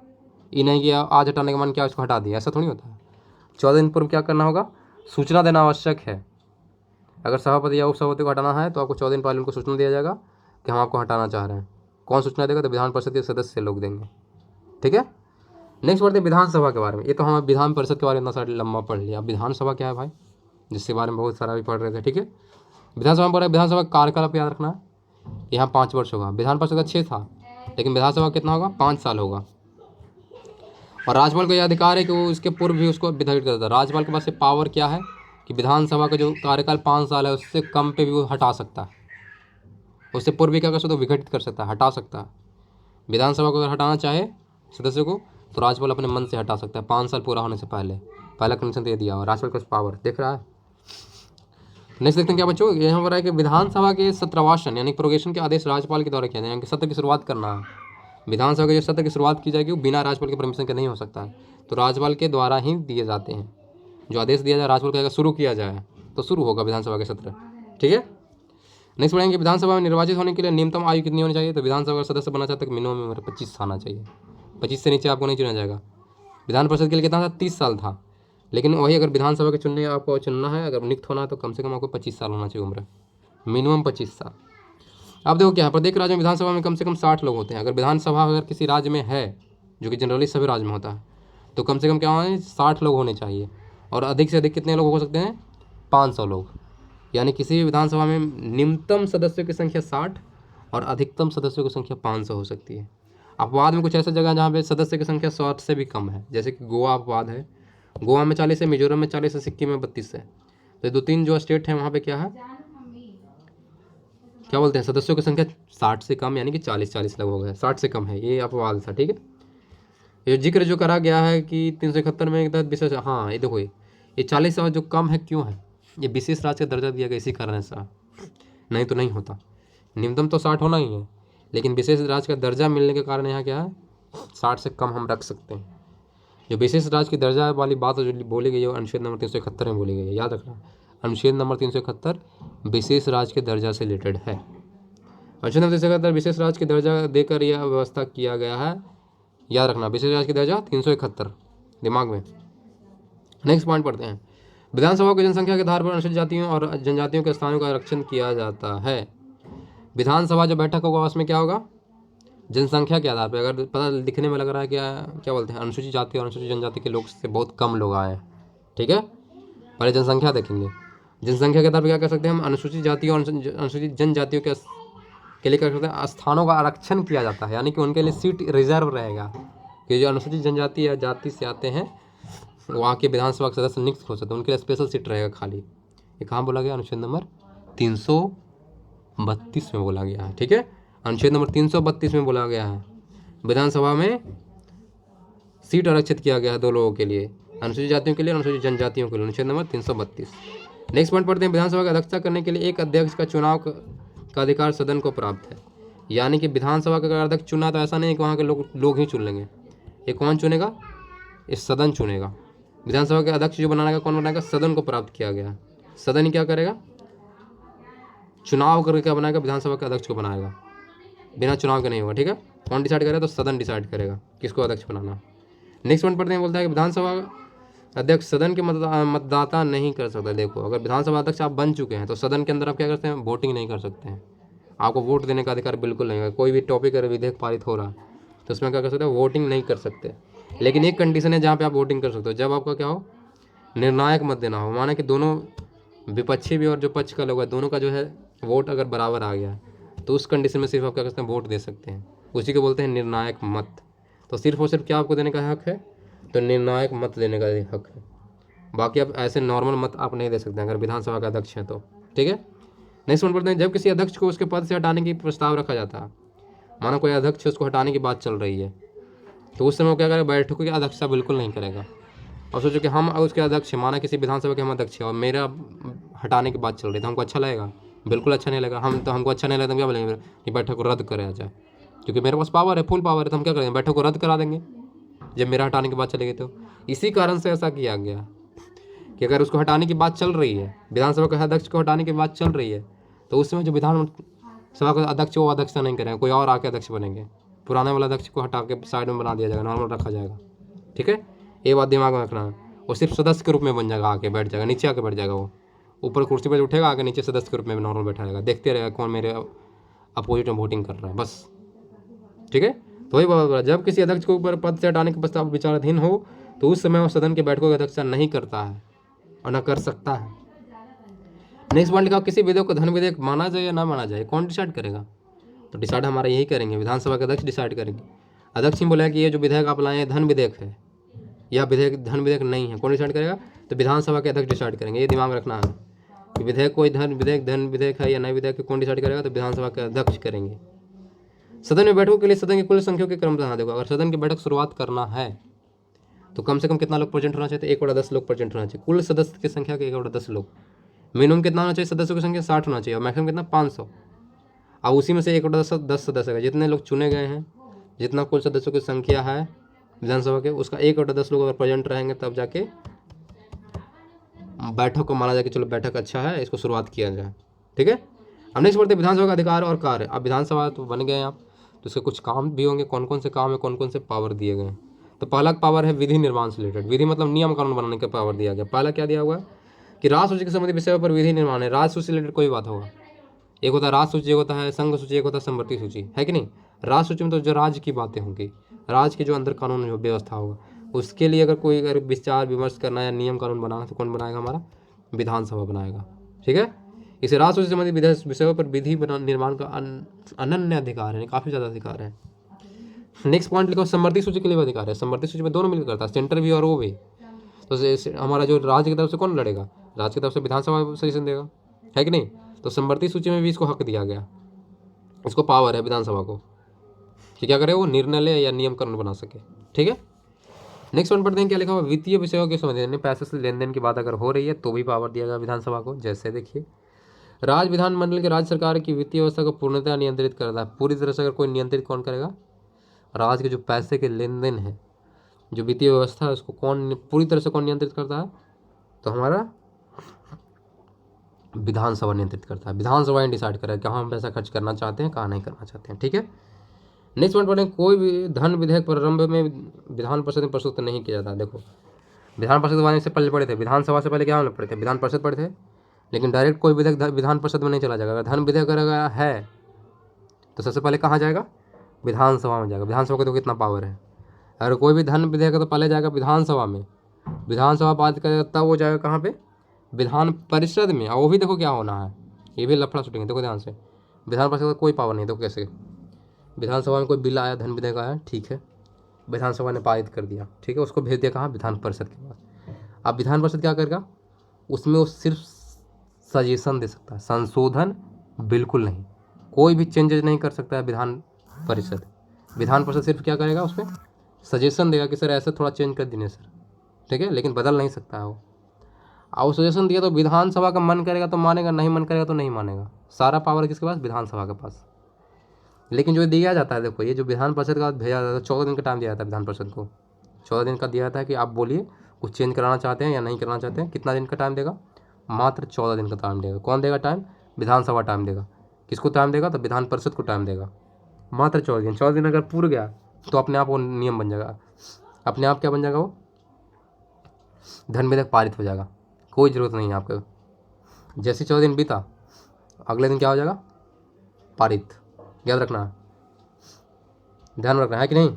Speaker 1: ये नहीं कि आज हटाने का मन किया उसको हटा दिया, ऐसा थोड़ी होता है। 14 दिन पूर्व क्या करना होगा? सूचना देना आवश्यक है। अगर सभापति या उप सभापति को हटाना है तो आपको 14 दिन पहले उनको सूचना दिया जाएगा कि हम आपको हटाना चाह रहे हैं। कौन सूचना देगा? तो विधान परिषद के सदस्य लोग देंगे। ठीक है। नेक्स्ट पढ़ते हैं विधानसभा के बारे में। ये तो हम विधान परिषद के बारे में इतना सारा लंबा पढ़ लिया। अब विधानसभा क्या है भाई, जिसके बारे में बहुत सारा भी पढ़ रहे थे। ठीक है। विधानसभा में पढ़ा, विधानसभा का कार्यकाल आप याद रखना है, यहाँ 5 वर्ष होगा। विधान परिषद का 6 था, लेकिन विधानसभा कितना होगा? 5 साल होगा। और राज्यपाल को यह अधिकार है कि वो इसके पूर्व भी उसको विधायित करता है। राज्यपाल के पास ये पावर क्या है कि विधानसभा का जो कार्यकाल 5 साल है उससे कम पे भी वो हटा सकता है, उससे पूर्व भी क्या कर सकता है? विघटित कर सकता है, हटा सकता है। विधानसभा को अगर हटाना चाहे सदस्य को तो राज्यपाल अपने मन से हटा सकता है 5 साल पूरा होने से पहले। पहला कंडीशन तो ये दिया हुआ राज्यपाल का पावर, देख रहा है। नेक्स्ट देखते हैं क्या बच्चों, यहाँ पर है कि विधानसभा के सत्रवासन यानी प्रोगेशन के आदेश राज्यपाल के द्वारा किया जाए, यानी सत्र की शुरुआत करना है। विधानसभा के जो सत्र की शुरुआत की जाएगी वो बिना राज्यपाल के परमिशन के नहीं हो सकता है, तो राज्यपाल के द्वारा ही दिए जाते हैं। जो आदेश दिया जाए राज्यपाल को अगर शुरू किया जाए तो शुरू होगा विधानसभा के सत्र। ठीक है। नेक्स्ट पढ़ेंगे विधानसभा में निर्वाचित होने के लिए न्यूनतम आयु कितनी होनी चाहिए? तो विधानसभा का सदस्य बनना चाहते हैं मिनिमम उम्र 25 आना चाहिए, 25 से नीचे आपको नहीं चुना जाएगा। विधान परिषद के लिए कितना था? 30 साल था, लेकिन वही अगर विधानसभा के चुनने आपको चुनना है, अगर नियुक्त होना है तो कम से कम आपको 25 साल होना चाहिए उम्र, मिनिमम 25 साल। अब देखो क्या है, प्रत्येक राज्य में विधानसभा में कम से कम 60 लोग होते हैं। अगर विधानसभा अगर किसी राज्य में है, जो कि जनरली सभी राज्य में होता है, तो कम से कम क्या होना है? 60 लोग होने चाहिए। और अधिक से अधिक कितने लोग हो सकते हैं? 500 लोग। यानी किसी भी विधानसभा में न्यूनतम सदस्यों की संख्या 60 और अधिकतम सदस्यों की संख्या 500 हो सकती है। अपवाद में कुछ ऐसा जगह जहाँ पे सदस्य की संख्या 60 से भी कम है, जैसे कि गोवा अपवाद है। गोवा में 40 है, मिजोरम में 40 है, सिक्किम में 32 है। तो 2-3 जो स्टेट हैं वहाँ पे क्या है, क्या बोलते हैं, सदस्यों की संख्या 60 से कम, यानी कि 40 लगभग है, 60 से कम है, ये अपवाद था। ठीक है। ये जिक्र जो करा गया है कि 371 में तहत विशेष, हाँ ये देखो ये 40 जो कम है क्यों है? ये विशेष राज्य का दर्जा दिया गया इसी कारण ऐसा, नहीं तो नहीं होता। न्यूनतम तो 60 होना ही है, लेकिन विशेष राज्य का दर्जा मिलने के कारण यहाँ क्या है, 60 से कम हम रख सकते हैं। जो विशेष राज्य की दर्जा वाली बात जो बोली गई है अनुच्छेद नंबर 371 में बोली गई है, याद रखना। अनुच्छेद नंबर 371 विशेष राज्य के दर्जा से रिलेटेड है। अनुच्छेद नंबर 371 विशेष राज्य के दर्जा देकर यह व्यवस्था किया गया है, याद रखना, विशेष राज्य की दर्जा 371 दिमाग में। नेक्स्ट पॉइंट पढ़ते हैं। विधानसभा की जनसंख्या के आधार पर अनुसूचित जातियों और जनजातियों के स्थानों का आरक्षण किया जाता है। विधानसभा जो बैठक होगा उसमें क्या होगा, जनसंख्या के आधार पर। अगर पता दिखने में लग रहा है क्या बोलते हैं, अनुसूचित जाति और अनुसूचित जनजाति के लोग से बहुत कम लोग आए हैं, ठीक है, पहले जनसंख्या देखेंगे। जनसंख्या के आधार पर क्या कर सकते हैं हम, अनुसूचित जातियों और अनुसूचित जनजातियों के लिए क्या कर सकते हैं, स्थानों का आरक्षण किया जाता है, यानी कि उनके लिए सीट रिजर्व रहेगा कि जो अनुसूचित जनजाति या जाति से आते हैं वहाँ के विधानसभा के सदस्य नियुक्त हो सकते हैं, उनके लिए स्पेशल सीट रहेगा खाली। ये कहाँ बोला गया, अनुच्छेद नंबर 332 में बोला गया है, ठीक है, अनुच्छेद नंबर 332 में बोला गया है। विधानसभा में सीट आरक्षित किया गया है 2 लोगों के लिए, अनुसूचित जातियों के लिए, अनुसूचित जनजातियों के लिए, अनुच्छेद नंबर 332। नेक्स्ट पॉइंट पढ़ते हैं। विधानसभा की अध्यक्षता करने के लिए एक अध्यक्ष का चुनाव का अधिकार सदन को प्राप्त है। यानी कि विधानसभा का अगर अध्यक्ष चुना तो ऐसा नहीं है कि वहाँ के लोग ही चुन लेंगे। ये कौन चुनेगा? इस सदन चुनेगा। विधानसभा के अध्यक्ष जो बनाएगा कौन बनाएगा? सदन को प्राप्त किया गया। सदन ही क्या करेगा? चुनाव करके क्या बनाएगा? विधानसभा के अध्यक्ष को बनाएगा। बिना चुनाव के नहीं होगा। ठीक है, कौन डिसाइड करेगा? तो सदन डिसाइड करेगा किसको अध्यक्ष बनाना। नेक्स्ट पॉइंट पढ़ते हैं, बोलता है कि विधानसभा अध्यक्ष सदन के मतदाता नहीं कर सकता। देखो, अगर विधानसभा अध्यक्ष आप बन चुके हैं तो सदन के अंदर आप क्या करते हैं? वोटिंग नहीं कर सकते हैं। आपको वोट देने का अधिकार बिल्कुल नहीं है। कोई भी टॉपिक अगर विधेयक पारित हो रहा है तो उसमें क्या कर सकते हैं? वोटिंग नहीं कर सकते। लेकिन एक कंडीशन है जहाँ पे आप वोटिंग कर सकते हो, जब आपका क्या हो? निर्णायक मत देना हो। माना कि दोनों विपक्षी भी और जो पक्ष का लोग है दोनों का जो है वोट अगर बराबर आ गया तो उस कंडीशन में सिर्फ आप क्या करते हैं? वोट दे सकते हैं। उसी को बोलते हैं निर्णायक मत। तो सिर्फ और सिर्फ क्या आपको देने का हक है? तो निर्णायक मत देने का हक है। बाकी आप ऐसे नॉर्मल मत आप नहीं दे सकते अगर विधानसभा का अध्यक्ष है तो। ठीक है, नेक्स्ट वन पढ़ते हैं। जब किसी अध्यक्ष को उसके पद से हटाने की प्रस्ताव रखा जाता है, माना कोई अध्यक्ष है उसको हटाने की बात चल रही है, तो उस समय वो क्या करेगा? बैठकों की अध्यक्षता बिल्कुल नहीं करेगा। और सोचो कि हम उसके अध्यक्ष हैं, माना किसी विधानसभा के हम अध्यक्ष हैं और मेरा हटाने की बात चल रही है, तो हमको अच्छा लगेगा? बिल्कुल अच्छा नहीं लगेगा। हमको अच्छा नहीं लगता, क्या बोलेंगे कि बैठक को रद्द कराया जाए, क्योंकि मेरे पास पावर है, फुल पावर है। तो हम क्या करेंगे? बैठक को रद्द करा देंगे जब मेरा हटाने की बात चलेगी। तो इसी कारण से ऐसा किया गया कि अगर उसको हटाने की बात चल रही है, विधानसभा के अध्यक्ष को हटाने की बात चल रही है, तो उस समय जो विधानसभा का अध्यक्ष वो अध्यक्षता नहीं करेंगे, कोई और आके अध्यक्ष बनेंगे। पुराने वाला अध्यक्ष को हटा के साइड में बना दिया जाएगा, नॉर्मल रखा जाएगा। ठीक है, ये बात दिमाग में रखना है। वो सिर्फ सदस्य के रूप में बन जाएगा, आके बैठ जाएगा, नीचे आके बैठ जाएगा। वो ऊपर कुर्सी पर उठेगा, आके नीचे सदस्य के रूप में नॉर्मल बैठा रहेगा, देखते रहेगा कौन मेरे अपोजिट में वोटिंग कर रहा है, बस। ठीक है, तो वही बात, जब किसी अध्यक्ष को ऊपर पद से हटाने का प्रस्ताव विचाराधीन हो तो उस समय वो सदन के बैठकों की अध्यक्षता नहीं करता है और न कर सकता है। नेक्स्ट पॉइंट लिखा, किसी विधेयक को धन विधेयक माना जाए या ना माना जाए, कौन डिसाइड करेगा? तो डिसाइड हमारा यही करेंगे, विधानसभा के अध्यक्ष डिसाइड करेंगे। अध्यक्ष ही बोला कि ये जो विधेयक आप लाए हैं धन विधेयक है या विधेयक धन विधेयक नहीं है, कौन डिसाइड करेगा? तो विधानसभा के अध्यक्ष डिसाइड करेंगे। ये दिमाग रखना है कि विधेयक कोई धन विधेयक है या नए विधेयक कौन डिसाइड करेगा? तो विधानसभा के अध्यक्ष करेंगे। सदन में बैठकों के लिए सदन की कुल संख्या के क्रम बना देखो। अगर सदन की बैठक शुरुआत करना है तो कम से कम कितना लोग प्रेजेंट होना चाहिए? तो 1/10 लोग प्रेजेंट होना चाहिए। कुल सदस्य की संख्या के 1/10 लोग। मिनिमम कितना होना चाहिए? सदस्यों की संख्या 60 होना चाहिए और मैक्सिमम कितना? 500। अब उसी में से 1/10 सदस्य है, जितने लोग चुने गए हैं, जितना कुल सदस्यों की संख्या है विधानसभा के, उसका 1/10 लोग अगर प्रेजेंट रहेंगे तब जाके बैठक को माना जाए कि चलो बैठक अच्छा है, इसको शुरुआत किया जाए। ठीक है, अब नेक्स्ट बढ़ते विधानसभा का अधिकार और कार्य। अब विधानसभा तो बन गए आप, तो उसके कुछ काम भी होंगे। कौन कौन से काम है, कौन कौन से पावर दिए गए हैं? तो पहला पावर है विधि निर्माण से रिलेटेड। विधि मतलब नियम कानून बनाने का पावर दिया गया। पहला क्या दिया हुआ है कि राज सूची के संबंधित विषयों पर विधि निर्माण है। राज सूची से रिलेटेड कोई बात होगा, एक होता है राज सूची, एक होता है संघ सूची, एक होता है संवर्ती सूची, है कि नहीं? राज सूची में तो जो राज्य की बातें होंगी, राज के जो अंदर कानून व्यवस्था होगा, उसके लिए अगर विचार विमर्श करना है या नियम कानून बनाना तो कौन बनाएगा? हमारा विधानसभा बनाएगा। ठीक है, इसे राज सूची से संबंधित विषयों पर विधि निर्माण का अनन्य अधिकार है, काफ़ी ज़्यादा अधिकार है। नेक्स्ट पॉइंट लिखो, समवर्ती सूची के लिए भी अधिकार है। समवर्ती सूची में दोनों मिलकर करता है, सेंटर भी और वो भी। तो हमारा जो राज्य की तरफ से कौन लड़ेगा? राज्य की तरफ से विधानसभा सजेशन देगा, है कि नहीं? तो समवर्ती सूची में भी इसको हक दिया गया, इसको पावर है विधानसभा को कि क्या करे? वो निर्णय ले या नियम कानून बना सके। ठीक है, नेक्स्ट वन पढ़ते हैं, क्या लिखा हुआ? वित्तीय विषयों के संबंध, पैसे से लेन देन की बात अगर हो रही है तो भी पावर दिया गया विधानसभा को। जैसे देखिए, राज्य विधानमंडल के राज्य सरकार की वित्तीय व्यवस्था को पूर्णतः नियंत्रित करता है। पूरी तरह से अगर कोई नियंत्रित कौन करेगा? राज्य के जो पैसे के लेन देन है, जो वित्तीय व्यवस्था है, उसको कौन पूरी तरह से कौन नियंत्रित करता है? तो हमारा विधानसभा नियंत्रित करता है। विधानसभा डिसाइड करे कहाँ हम पैसा खर्च करना चाहते हैं, कहाँ नहीं करना चाहते हैं। ठीक है, नेक्स्ट पॉइंट पढ़ें, कोई भी धन विधेयक प्रारंभ में विधान परिषद में प्रस्तुत नहीं किया जाता। देखो, विधान परिषद बनने से पहले पढ़े थे, विधानसभा से पहले क्या हम लोग पढ़े थे? विधान परिषद पढ़े थे। लेकिन डायरेक्ट कोई विधेयक विधान परिषद में नहीं चला जाएगा। अगर धन विधेयक अगर है तो सबसे पहले कहाँ जाएगा? विधानसभा में जाएगा। विधानसभा को तो कितना पावर है। अगर कोई भी धन विधेयक तो पहले जाएगा विधानसभा में, विधानसभा बात करेगा तब वो जाएगा कहाँ पे? विधान परिषद में। और वो भी देखो क्या होना है, ये भी लफड़ा छूटेंगे। देखो ध्यान से, विधान परिषद का कोई पावर नहीं। देखो कैसे, विधानसभा में कोई बिल आया, धन विधेयक आया, ठीक है, विधानसभा ने पारित कर दिया, ठीक है, उसको भेज दिया कहाँ? विधान परिषद के पास। अब विधान परिषद क्या करेगा? उसमें वो सिर्फ सजेशन दे सकता है, संशोधन बिल्कुल नहीं, कोई भी चेंजेस नहीं कर सकता है विधान परिषद। विधान परिषद सिर्फ क्या करेगा? उसमें सजेशन देगा कि सर ऐसा थोड़ा चेंज कर दीजिए सर, ठीक है, लेकिन बदल नहीं सकता है वो। और सजेशन दिया तो विधानसभा का मन करेगा तो मानेगा, नहीं मन करेगा तो नहीं मानेगा। सारा पावर किसके पास? विधानसभा के पास। लेकिन जो दिया जाता है, देखो ये जो विधान परिषद का भेजा जाता है 14 दिन का टाइम दिया जाता है विधान परिषद को, 14 दिन का दिया जाता है कि आप बोलिए कुछ चेंज कराना चाहते हैं या नहीं कराना चाहते हैं। कितना दिन का टाइम देगा? मात्र 14 दिन का टाइम देगा। कौन देगा टाइम? विधानसभा टाइम देगा। किसको टाइम देगा? तो विधान परिषद को टाइम देगा। मात्र 14 दिन। 14 दिन अगर पूरा गया तो अपने आप वो नियम बन जाएगा। अपने आप क्या बन जाएगा? वो धन विधेयक पारित हो जाएगा। कोई ज़रूरत नहीं है आपको। जैसे 14 दिन बीता, अगले दिन क्या हो जाएगा? पारित। याद रखना है, ध्यान रखना है कि नहीं।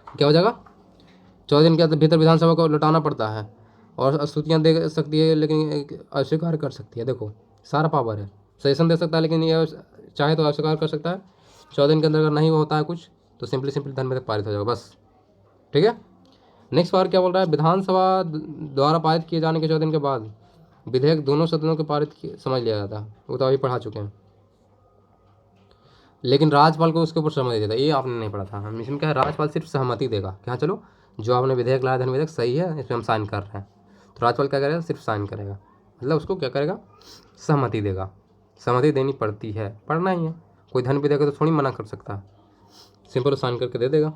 Speaker 1: क्या हो जाएगा? 14 दिन के भीतर विधानसभा को लौटाना पड़ता है और स्तुतियाँ दे सकती है लेकिन अस्वीकार कर सकती है। देखो सारा पावर है, सजेशन दे सकता है लेकिन ये चाहे तो अस्वीकार कर सकता है। 14 दिन के अंदर अगर नहीं होता है कुछ तो सिंपली धन विधेयक पारित हो जाएगा बस। ठीक है। नेक्स्ट पावर क्या बोल रहा है? विधानसभा द्वारा पारित किए जाने के 14 दिन के बाद विधेयक दोनों सदनों के पारित समझ लिया जाता है। वो तो अभी पढ़ा चुके हैं। लेकिन राज्यपाल को उसके ऊपर सहमति देता है। ये आपने नहीं पढ़ा था। हम इसमें क्या है, राज्यपाल सिर्फ सहमति देगा कि हाँ चलो जो आपने विधेयक लाया धन विधेयक सही है, इसमें हम साइन कर रहे हैं। तो राज्यपाल क्या करेगा? सिर्फ साइन करेगा, मतलब उसको क्या करेगा? सहमति देगा। सहमति देनी पड़ती है, पढ़ना ही है। कोई धन विधेयक तो थोड़ी मना कर सकता है, सिंपल साइन करके दे देगा।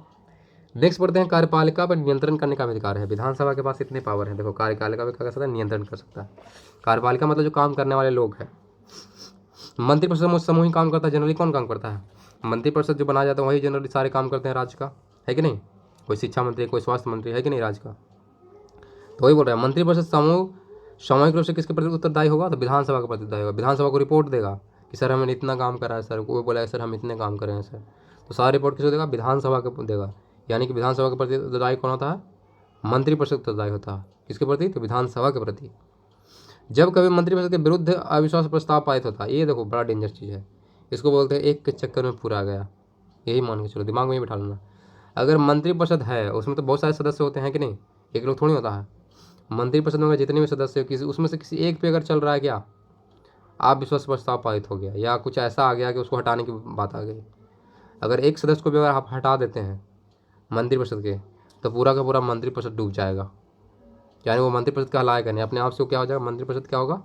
Speaker 1: नेक्स्ट पढ़ते हैं, कार्यपालिका पर नियंत्रण करने का अधिकार है। विधानसभा के पास इतने पावर है। देखो कार्यपालिका पर क्या कर सकता है? नियंत्रण कर सकता है। कार्यपालिका मतलब जो काम करने वाले लोग हैं। मंत्रिपरिषद समूह ही काम करता है। जनरली कौन काम करता है? मंत्रिपरिषद जो बनाया जाता है वही जनरली सारे काम करते हैं राज्य का, है कि नहीं। कोई शिक्षा मंत्री, कोई स्वास्थ्य मंत्री, है कि नहीं राज्य का। तो वही बोल रहा है मंत्रिपरिषद समूह सामूहिक रूप से किसके प्रति उत्तरदायी होगा? तो विधानसभा के प्रति उत्तरदायी होगा। विधानसभा को रिपोर्ट देगा कि सर हमने इतना काम करा है, सर वो बोला है सर हम इतने काम कर रहे हैं सर। तो सारा रिपोर्ट किसको देगा? विधानसभा को देगा। यानी कि विधानसभा के प्रति उत्तरदायी कौन होता है? मंत्रिपरिषद उत्तरदायी होता है। किसके प्रति? तो विधानसभा के प्रति। जब कभी मंत्रिपरिषद के विरुद्ध अविश्वास प्रस्ताव पारित होता है, ये देखो बड़ा डेंजर चीज़ है। इसको बोलते हैं एक के चक्कर में पूरा गया। यही मान के चलो, दिमाग में ही बिठा लेना। अगर मंत्रिपरिषद है उसमें तो बहुत सारे सदस्य होते हैं कि नहीं, एक लोग थोड़ी होता है। मंत्रिपरिषद में जितने भी सदस्य किसी उसमें से किसी एक पे अगर चल रहा है क्या, आप विश्वास प्रस्ताव पारित हो गया या कुछ ऐसा आ गया कि उसको हटाने की बात आ गई, अगर एक सदस्य को भी अगर आप हटा देते हैं मंत्रिपरिषद के, तो पूरा का पूरा मंत्रिपरिषद डूब जाएगा। यानी वो मंत्रिपरिषद कहलाएगा नहीं, अपने आप से वो क्या हो जाएगा? मंत्रिपरिषद क्या होगा?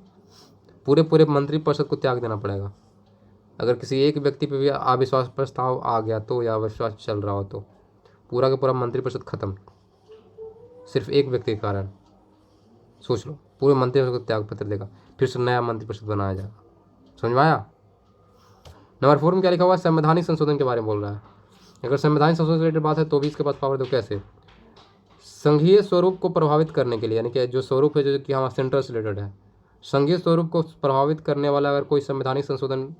Speaker 1: पूरे मंत्रिपरिषद को त्याग देना पड़ेगा। अगर किसी एक व्यक्ति पे भी अविश्वास प्रस्ताव आ गया तो, या अविश्वास चल रहा हो तो पूरा का पूरा मंत्रिपरिषद खत्म, सिर्फ एक व्यक्ति के कारण। सोच लो, पूरे मंत्रिपरिषद को त्याग पत्र देगा, फिर से नया मंत्रिपरिषद बनाया जाएगा। समझ में आया? नंबर 4 में क्या लिखा हुआ है? संवैधानिक संशोधन के बारे में बोल रहा है। अगर संवैधानिक संशोधन से रिलेटेड बात है तो भी इसके पास पावर दो। कैसे? संघीय स्वरूप को प्रभावित करने के लिए, यानी कि जो स्वरूप है जो कि हमारा सेंट्रल से रिलेटेड है, संघीय स्वरूप को प्रभावित करने वाला अगर कोई संवैधानिक संशोधन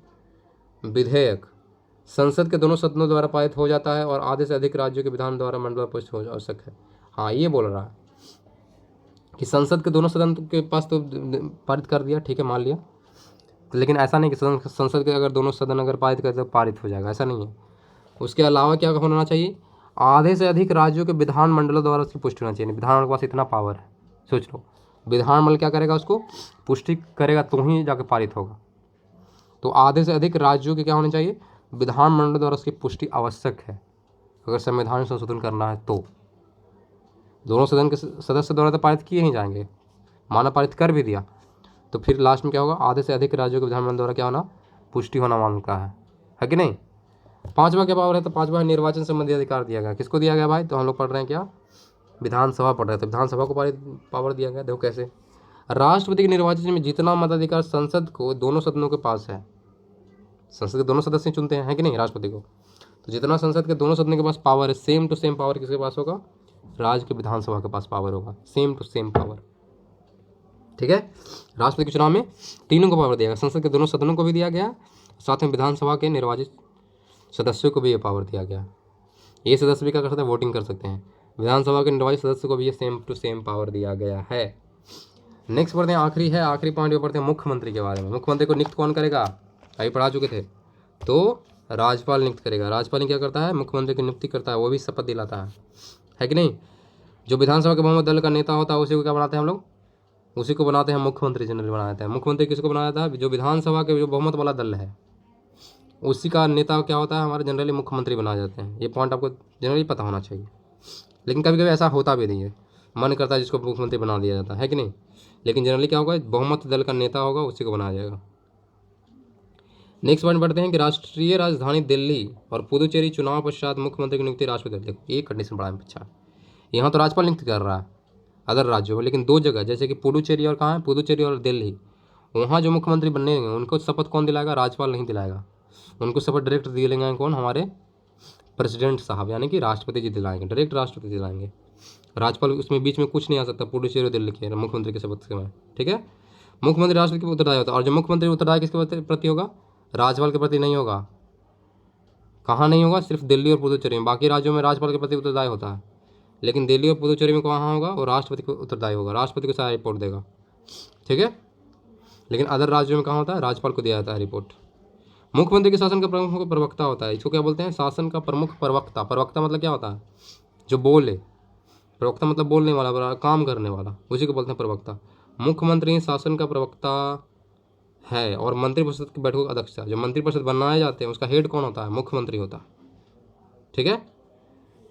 Speaker 1: विधेयक संसद के दोनों सदनों द्वारा पारित हो जाता है और आधे से अधिक राज्यों के विधान द्वारा मंडल पुष्ट हो आवश्यक है। हाँ, ये बोल रहा है कि संसद के दोनों सदन के पास तो पारित कर दिया, ठीक है मान लिया, लेकिन ऐसा नहीं कि संसद के अगर दोनों सदन अगर पारित कर तो पारित हो जाएगा, ऐसा नहीं है। उसके अलावा क्या होना चाहिए? आधे से अधिक राज्यों के विधानमंडलों द्वारा उसकी पुष्टि होना चाहिए। विधानमंडल के पास इतना पावर है, सोच लो। विधानमंडल क्या करेगा? उसको पुष्टि करेगा तो ही जाके पारित होगा। तो आधे से अधिक राज्यों के क्या होने चाहिए? विधानमंडल द्वारा उसकी पुष्टि आवश्यक है अगर संविधान संशोधन करना है तो। दोनों सदन के सदस्य द्वारा तो पारित किए ही जाएंगे, माना पारित कर भी दिया तो फिर लास्ट में क्या होगा? आधे से अधिक राज्यों के विधानमंडल द्वारा क्या होना? पुष्टि होना मांगता है कि नहीं। 5वां क्या पावर है? तो 5वां है निर्वाचन संबंधी अधिकार दिया गया। किसको दिया गया भाई? तो हम लोग पढ़ रहे हैं क्या? विधानसभा पढ़ रहे हैं, तो विधानसभा को पावर दिया गया। देखो कैसे? राष्ट्रपति के निर्वाचन में जितना मताधिकार संसद को दोनों सदनों के पास है, संसद के दोनों सदस्य चुनते हैं कि नहीं राष्ट्रपति को, तो जितना संसद के दोनों सदनों के पास पावर है, सेम टू सेम पावर किसके पास होगा? राज्य के विधानसभा के पास पावर होगा, सेम टू सेम पावर। ठीक है। राष्ट्रपति के चुनाव में तीनों को पावर दिया गया, संसद के दोनों सदनों को भी दिया गया, साथ में विधानसभा के निर्वाचित सदस्यों को भी ये पावर दिया गया। ये सदस्य भी क्या कर सकते हैं? वोटिंग कर सकते हैं। विधानसभा के निर्वाचित सदस्य को भी ये सेम टू सेम पावर दिया गया है। नेक्स्ट पढ़ते हैं, आखिरी पॉइंट पे पढ़ते हैं मुख्यमंत्री के बारे में। मुख्यमंत्री को नियुक्त कौन करेगा? अभी पढ़ा चुके थे। तो राज्यपाल नियुक्त करेगा। राज्यपाल क्या करता है? मुख्यमंत्री की नियुक्ति करता है, वो भी शपथ दिलाता है कि नहीं। जो विधानसभा के बहुमत दल का नेता होता है उसी को क्या बनाते हैं हम लोग? उसी को बनाते हैं मुख्यमंत्री जनरल बनाया जाता है। मुख्यमंत्री किसको बनाया जाता है? जो विधानसभा के जो बहुमत वाला दल है उसी का नेता क्या होता है? हमारे जनरली मुख्यमंत्री बनाए जाते हैं। ये पॉइंट आपको जनरली पता होना चाहिए, लेकिन कभी कभी ऐसा होता भी नहीं है, मन करता है जिसको मुख्यमंत्री बना दिया जाता है कि नहीं। लेकिन जनरली क्या होगा? बहुमत दल का नेता होगा उसी को बनाया जाएगा। नेक्स्ट पॉइंट पढ़ते हैं कि राष्ट्रीय राजधानी दिल्ली और पुदुचेरी चुनाव पश्चात मुख्यमंत्री की नियुक्ति राष्ट्रपति। देखो एक कंडीशन बड़ा अच्छा है, यहाँ तो राज्यपाल नियुक्त कर रहा है अदर राज्यों में, लेकिन दो जगह जैसे कि पुडुचेरी और कहाँ है, पुदुचेरी और दिल्ली, वहाँ जो मुख्यमंत्री बनने उनको शपथ कौन दिलाएगा, राज्यपाल नहीं दिलाएगा, उनको शपथ डायरेक्ट दिलाएंगे कौन, हमारे प्रेसिडेंट साहब यानी कि राष्ट्रपति जी दिलाएंगे, डायरेक्ट राष्ट्रपति दिलाएंगे। राज्यपाल उसमें बीच में कुछ नहीं आ सकता पुडुचेरी और दिल्ली के मुख्यमंत्री के शपथ के में, ठीक है। मुख्यमंत्री राष्ट्रपति के उत्तरदायी होता है, और जो मुख्यमंत्री उत्तरदायी किसके प्रति होगा, राज्यपाल के प्रति नहीं होगा। कहाँ नहीं होगा, सिर्फ दिल्ली और पुदुचेरी में, बाकी राज्यों में राज्यपाल के प्रति उत्तरदायी होता है, लेकिन दिल्ली और पुदुचेरी में कहाँ होगा, वो राष्ट्रपति को उत्तरदायी होगा, राष्ट्रपति को सारा रिपोर्ट देगा, ठीक है। लेकिन अदर राज्यों में कहाँ होता है, राज्यपाल को दिया जाता है रिपोर्ट। मुख्यमंत्री के शासन का प्रमुख प्रवक्ता होता है, इसको क्या बोलते हैं, शासन का प्रमुख प्रवक्ता। प्रवक्ता मतलब क्या होता है, जो बोले, प्रवक्ता मतलब बोलने वाला, काम करने वाला, उसी को बोलते हैं प्रवक्ता। मुख्यमंत्री शासन का प्रवक्ता है और मंत्रिपरिषद की बैठकों का अध्यक्ष है। जो मंत्रिपरिषद बनाए जाते हैं उसका हेड कौन होता है, मुख्यमंत्री होता है, ठीक है।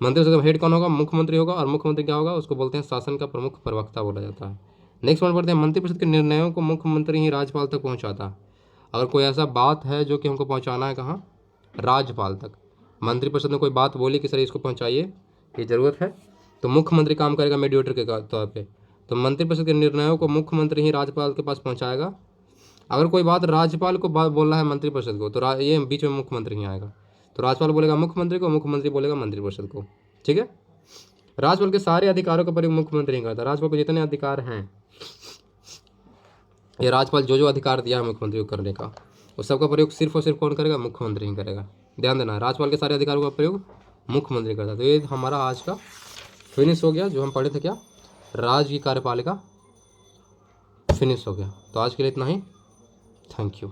Speaker 1: मंत्रिपरिषद का हेड कौन होगा, मुख्यमंत्री होगा, और मुख्यमंत्री क्या होगा, उसको बोलते हैं शासन का प्रमुख प्रवक्ता बोला जाता है। नेक्स्ट पॉइंट पढ़ते हैं, मंत्रिपरिषद के निर्णयों को मुख्यमंत्री ही राज्यपाल तक पहुंचाता है। अगर कोई ऐसा बात है जो कि हमको पहुंचाना है कहाँ, राज्यपाल तक, मंत्रिपरिषद ने कोई बात बोली कि सर इसको पहुंचाइए, ये ज़रूरत है, तो मुख्यमंत्री काम करेगा मीडिएटर के तौर पे। तो मंत्रिपरिषद के निर्णयों को मुख्यमंत्री ही राज्यपाल के पास पहुंचाएगा। अगर कोई बात राज्यपाल को बोलना है मंत्रिपरिषद को, तो ये बीच में मुख्यमंत्री ही आएगा, तो राज्यपाल बोलेगा मुख्यमंत्री को, मुख्यमंत्री बोलेगा मंत्रिपरिषद को, ठीक है। राज्यपाल के सारे अधिकारों का प्रयोग मुख्यमंत्री ही करता है। राज्यपाल को जितने अधिकार हैं, ये राज्यपाल जो अधिकार दिया है मुख्यमंत्री को करने का, उस सबका प्रयोग सिर्फ और सिर्फ कौन करेगा, मुख्यमंत्री ही करेगा। ध्यान देना, राज्यपाल के सारे अधिकारों का प्रयोग मुख्यमंत्री करता है। तो ये हमारा आज का फिनिश हो गया, जो हम पढ़े थे क्या, राज्य की कार्यपालिका फिनिश हो गया। तो आज के लिए इतना ही, थैंक यू।